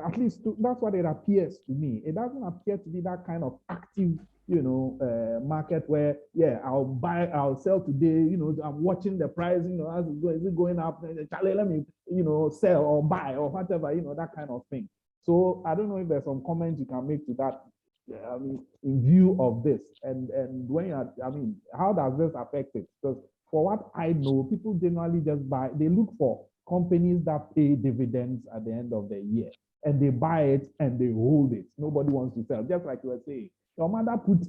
at least that's what it appears to me. It doesn't appear to be that kind of active, market where, I'll sell today, I'm watching the price, is it going up? Charlie, let me, sell or buy or whatever, that kind of thing. So I don't know if there's some comments you can make to that, in view of this. And when how does this affect it? Because for what I know, people generally just buy, they look for companies that pay dividends at the end of the year, and they buy it and they hold it. Nobody wants to sell. Just like you were saying, your mother put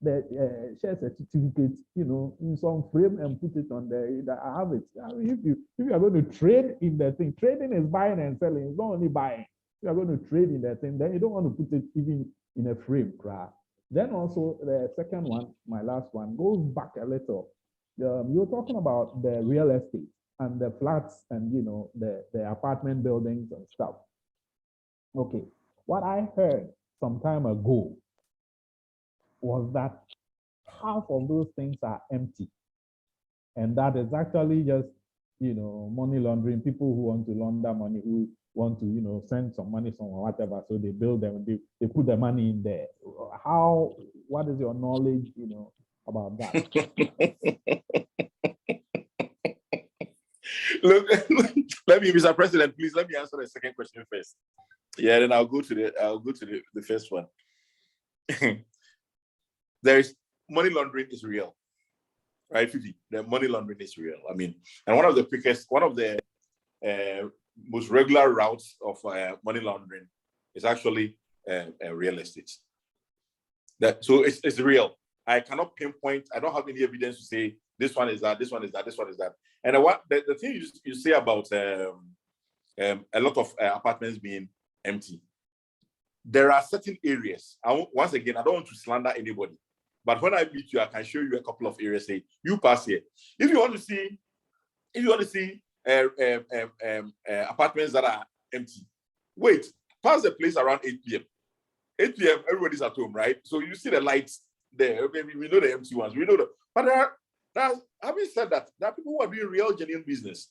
the share certificate, in some frame and put it on there. I have it. I mean, if you are going to trade in the thing, trading is buying and selling. It's not only buying. If you are going to trade in that thing, then you don't want to put it even in a frame. Then also the second one, my last one, goes back a little. You're talking about the real estate and the flats and the apartment buildings and stuff. Okay, what I heard some time ago was that half of those things are empty. And that is actually just, money laundering, people who want to launder money, who want to, send some money somewhere, whatever. So they build them, they put the money in there. What is your knowledge, about that? Look, let me, Mr. President, please let me answer the second question first. Yeah, then I'll go to the first one. There is money laundering is real, right, Fifi? The money laundering is real. I mean, and one of the most regular routes of money laundering is actually real estate. So it's real. I cannot pinpoint. I don't have any evidence to say this one is that, this one is that, this one is that. And the thing you say about a lot of apartments being empty, there are certain areas. Once again, I don't want to slander anybody, but when I meet you, I can show you a couple of areas. Say you pass here. If you want to see apartments that are empty, wait, pass the place around 8 p.m. 8 p.m. everybody's at home, right? So you see the lights there. Okay, we know the empty ones. We know but having said that, there are people who are doing real, genuine business.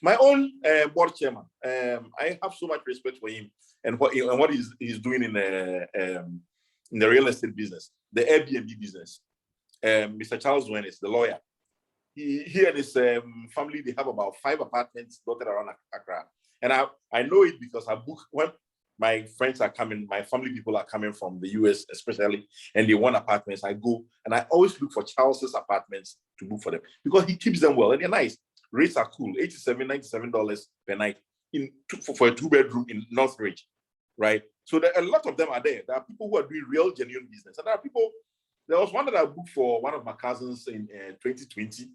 My own board chairman, I have so much respect for him and what he's doing in the real estate business, the Airbnb business. Mr. Charles Wen is the lawyer. He and his family, they have about 5 apartments dotted around Accra. And I know it because I book when my friends are coming, my family people are coming from the US especially, and they want apartments. I go and I always look for Charles's apartments to book for them because he keeps them well and they're nice. Rates are cool, $87, $97 per night for a 2-bedroom in Northridge, right? So a lot of them are there. There are people who are doing real, genuine business. And there was one that I booked for one of my cousins in 2020,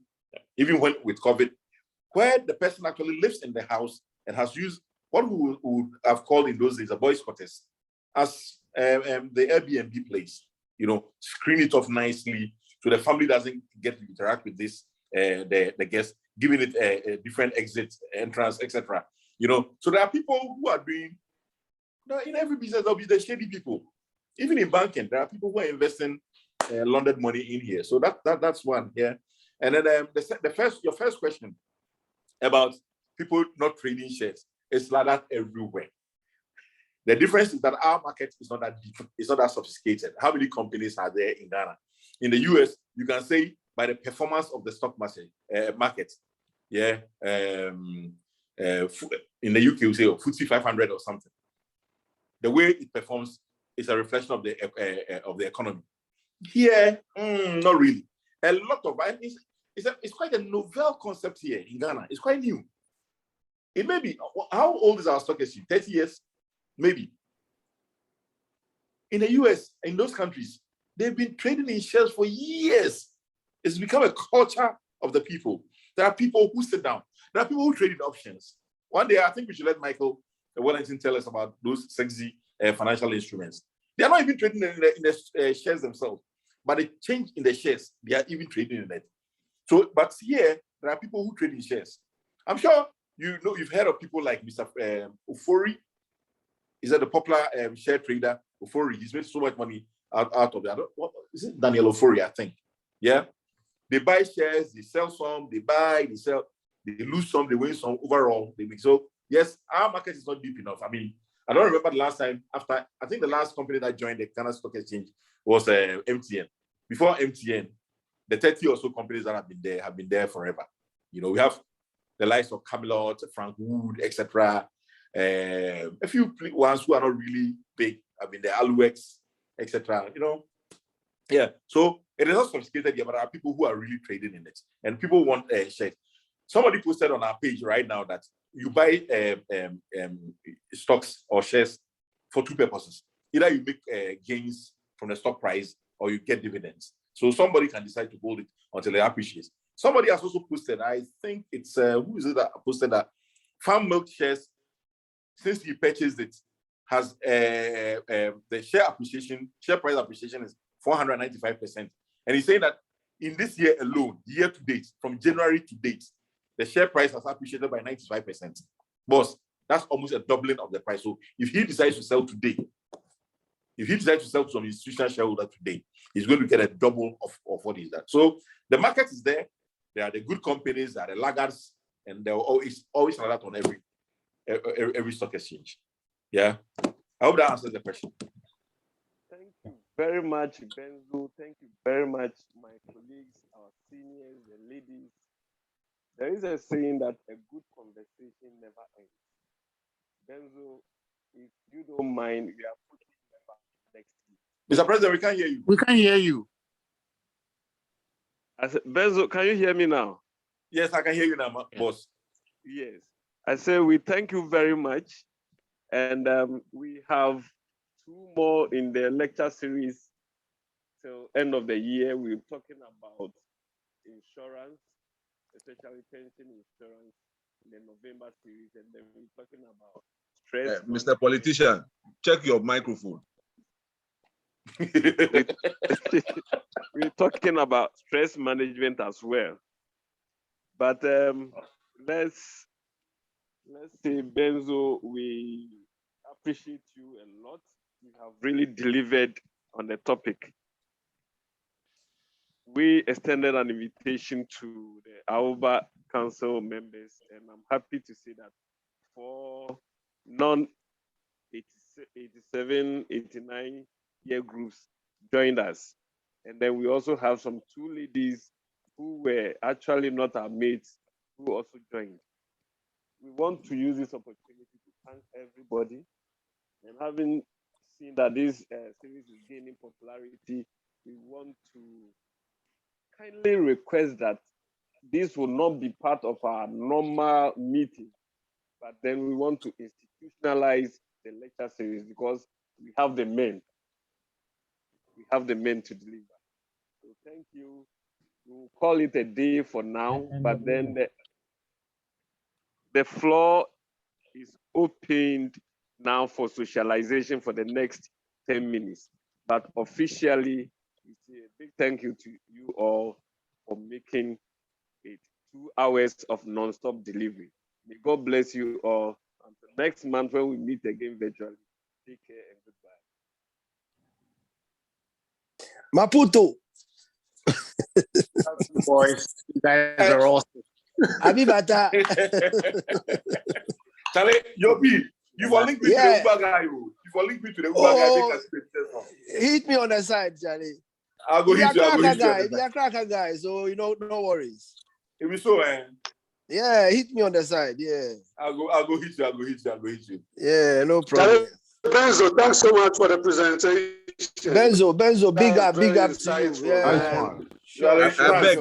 even when with COVID, where the person actually lives in the house and has used what we would have called in those days a boys' quarters as the Airbnb place. Screen it off nicely so the family doesn't get to interact with this the guest, giving it a different exit, entrance, etc. So there are people who are doing. In every business there'll be the shady people. Even in banking, there are people who are investing laundered money in here. So that's one here. And then your first question about people not trading shares. It's like that everywhere. The difference is that our market is not that deep, it's not that sophisticated. How many companies are there in Ghana? In the US, you can say by the performance of the stock market. Yeah. In the UK, we say FTSE 500 or something. The way it performs is a reflection of the economy. Here, not really. A lot of it's quite a novel concept here in Ghana. It's quite new. It may be, how old is our stock exchange? 30 years, maybe. In the US, in those countries, they've been trading in shares for years. It's become a culture of the people. There are people who sit down. There are people who trade in options. One day, I think we should let Michael Wellington tell us about those sexy financial instruments. They are not even trading in the shares themselves, but the change in the shares, they are even trading in it. So, but here, there are people who trade in shares. I'm sure you've heard of people like Mr. Ofori. Is that the popular share trader, Ofori? He's made so much money out of that. Is it Daniel Ofori, I think? Yeah. They buy shares, they sell some, they buy, they sell, they lose some, they win some overall. So, yes, our market is not deep enough. I mean, I don't remember the last time I think the last company that joined the Ghana Stock Exchange was MTN. Before MTN, the 30 or so companies that have been there forever. We have the likes of Camelot, Frank Wood, etc. A few ones who are not really big. The Aluex, etc. Yeah. So it is not sophisticated yet, but there are people who are really trading in it, and people want shares. Somebody posted on our page right now that you buy stocks or shares for 2 purposes. Either you make gains from the stock price or you get dividends. So somebody can decide to hold it until it appreciates. Somebody has also posted, I think it's, who is it that posted that Farm Milk shares, since he purchased it, has the share price appreciation is 495%. And he's saying that in this year alone, year to date, from January to date, the share price has appreciated by 95%. Boss, that's almost a doubling of the price. So if he decides to sell today, if he decides to sell to some institutional shareholder today, he's going to get a double of what is that. So the market is there. There are the good companies, there are the laggards, and there are always like that on every stock exchange. Yeah. I hope that answers the question. Thank you very much, Benzo. Thank you very much, my colleagues, our seniors, the ladies. There is a saying that a good conversation never ends. Benzo, if you don't mind, we are putting next week. Mr. President, we can't hear you. We can't hear you. I said, Benzo, can you hear me now? Yes, I can hear you now, boss. Yes. I say we thank you very much. And we have 2 more in the lecture series till end of the year. We're talking about insurance, especially pension insurance in the November series. And then we're talking about stress. Mr. Politician, check your microphone. We're talking about stress management as well. But let's say, Benzo, we appreciate you a lot. You have really delivered on the topic. We extended an invitation to the AOBA Council members, and I'm happy to say that 4 non-87, 89-year groups joined us. And then we also have some 2 ladies who were actually not our mates who also joined. We want to use this opportunity to thank everybody. And having seen that this series is gaining popularity, we want to kindly request that this will not be part of our normal meeting, but then we want to institutionalize the lecture series because we have the men. We have the men to deliver. So thank you. We'll call it a day for now, but then the floor is opened now for socialization for the next 10 minutes. But officially, we say a big thank you to you all for making it 2 hours of non-stop delivery. May God bless you all. Until next month when we meet again virtually. Take care and goodbye. Maputo. Boys, you guys are awesome. Abibata. Charlie, Yobi, you will link me to the Uber guy. You will link me to the Uber guy. Hit me on the side, Charlie. I'll go hit you. I'll go hit you. Be a cracker guy, so no worries. If you so, yeah, hit me on the side. Yeah. I'll go hit you. I'll go hit you. Yeah, no problem. Benzo, thanks so much for the presentation. Benzo, big up to you. Yeah. I beg.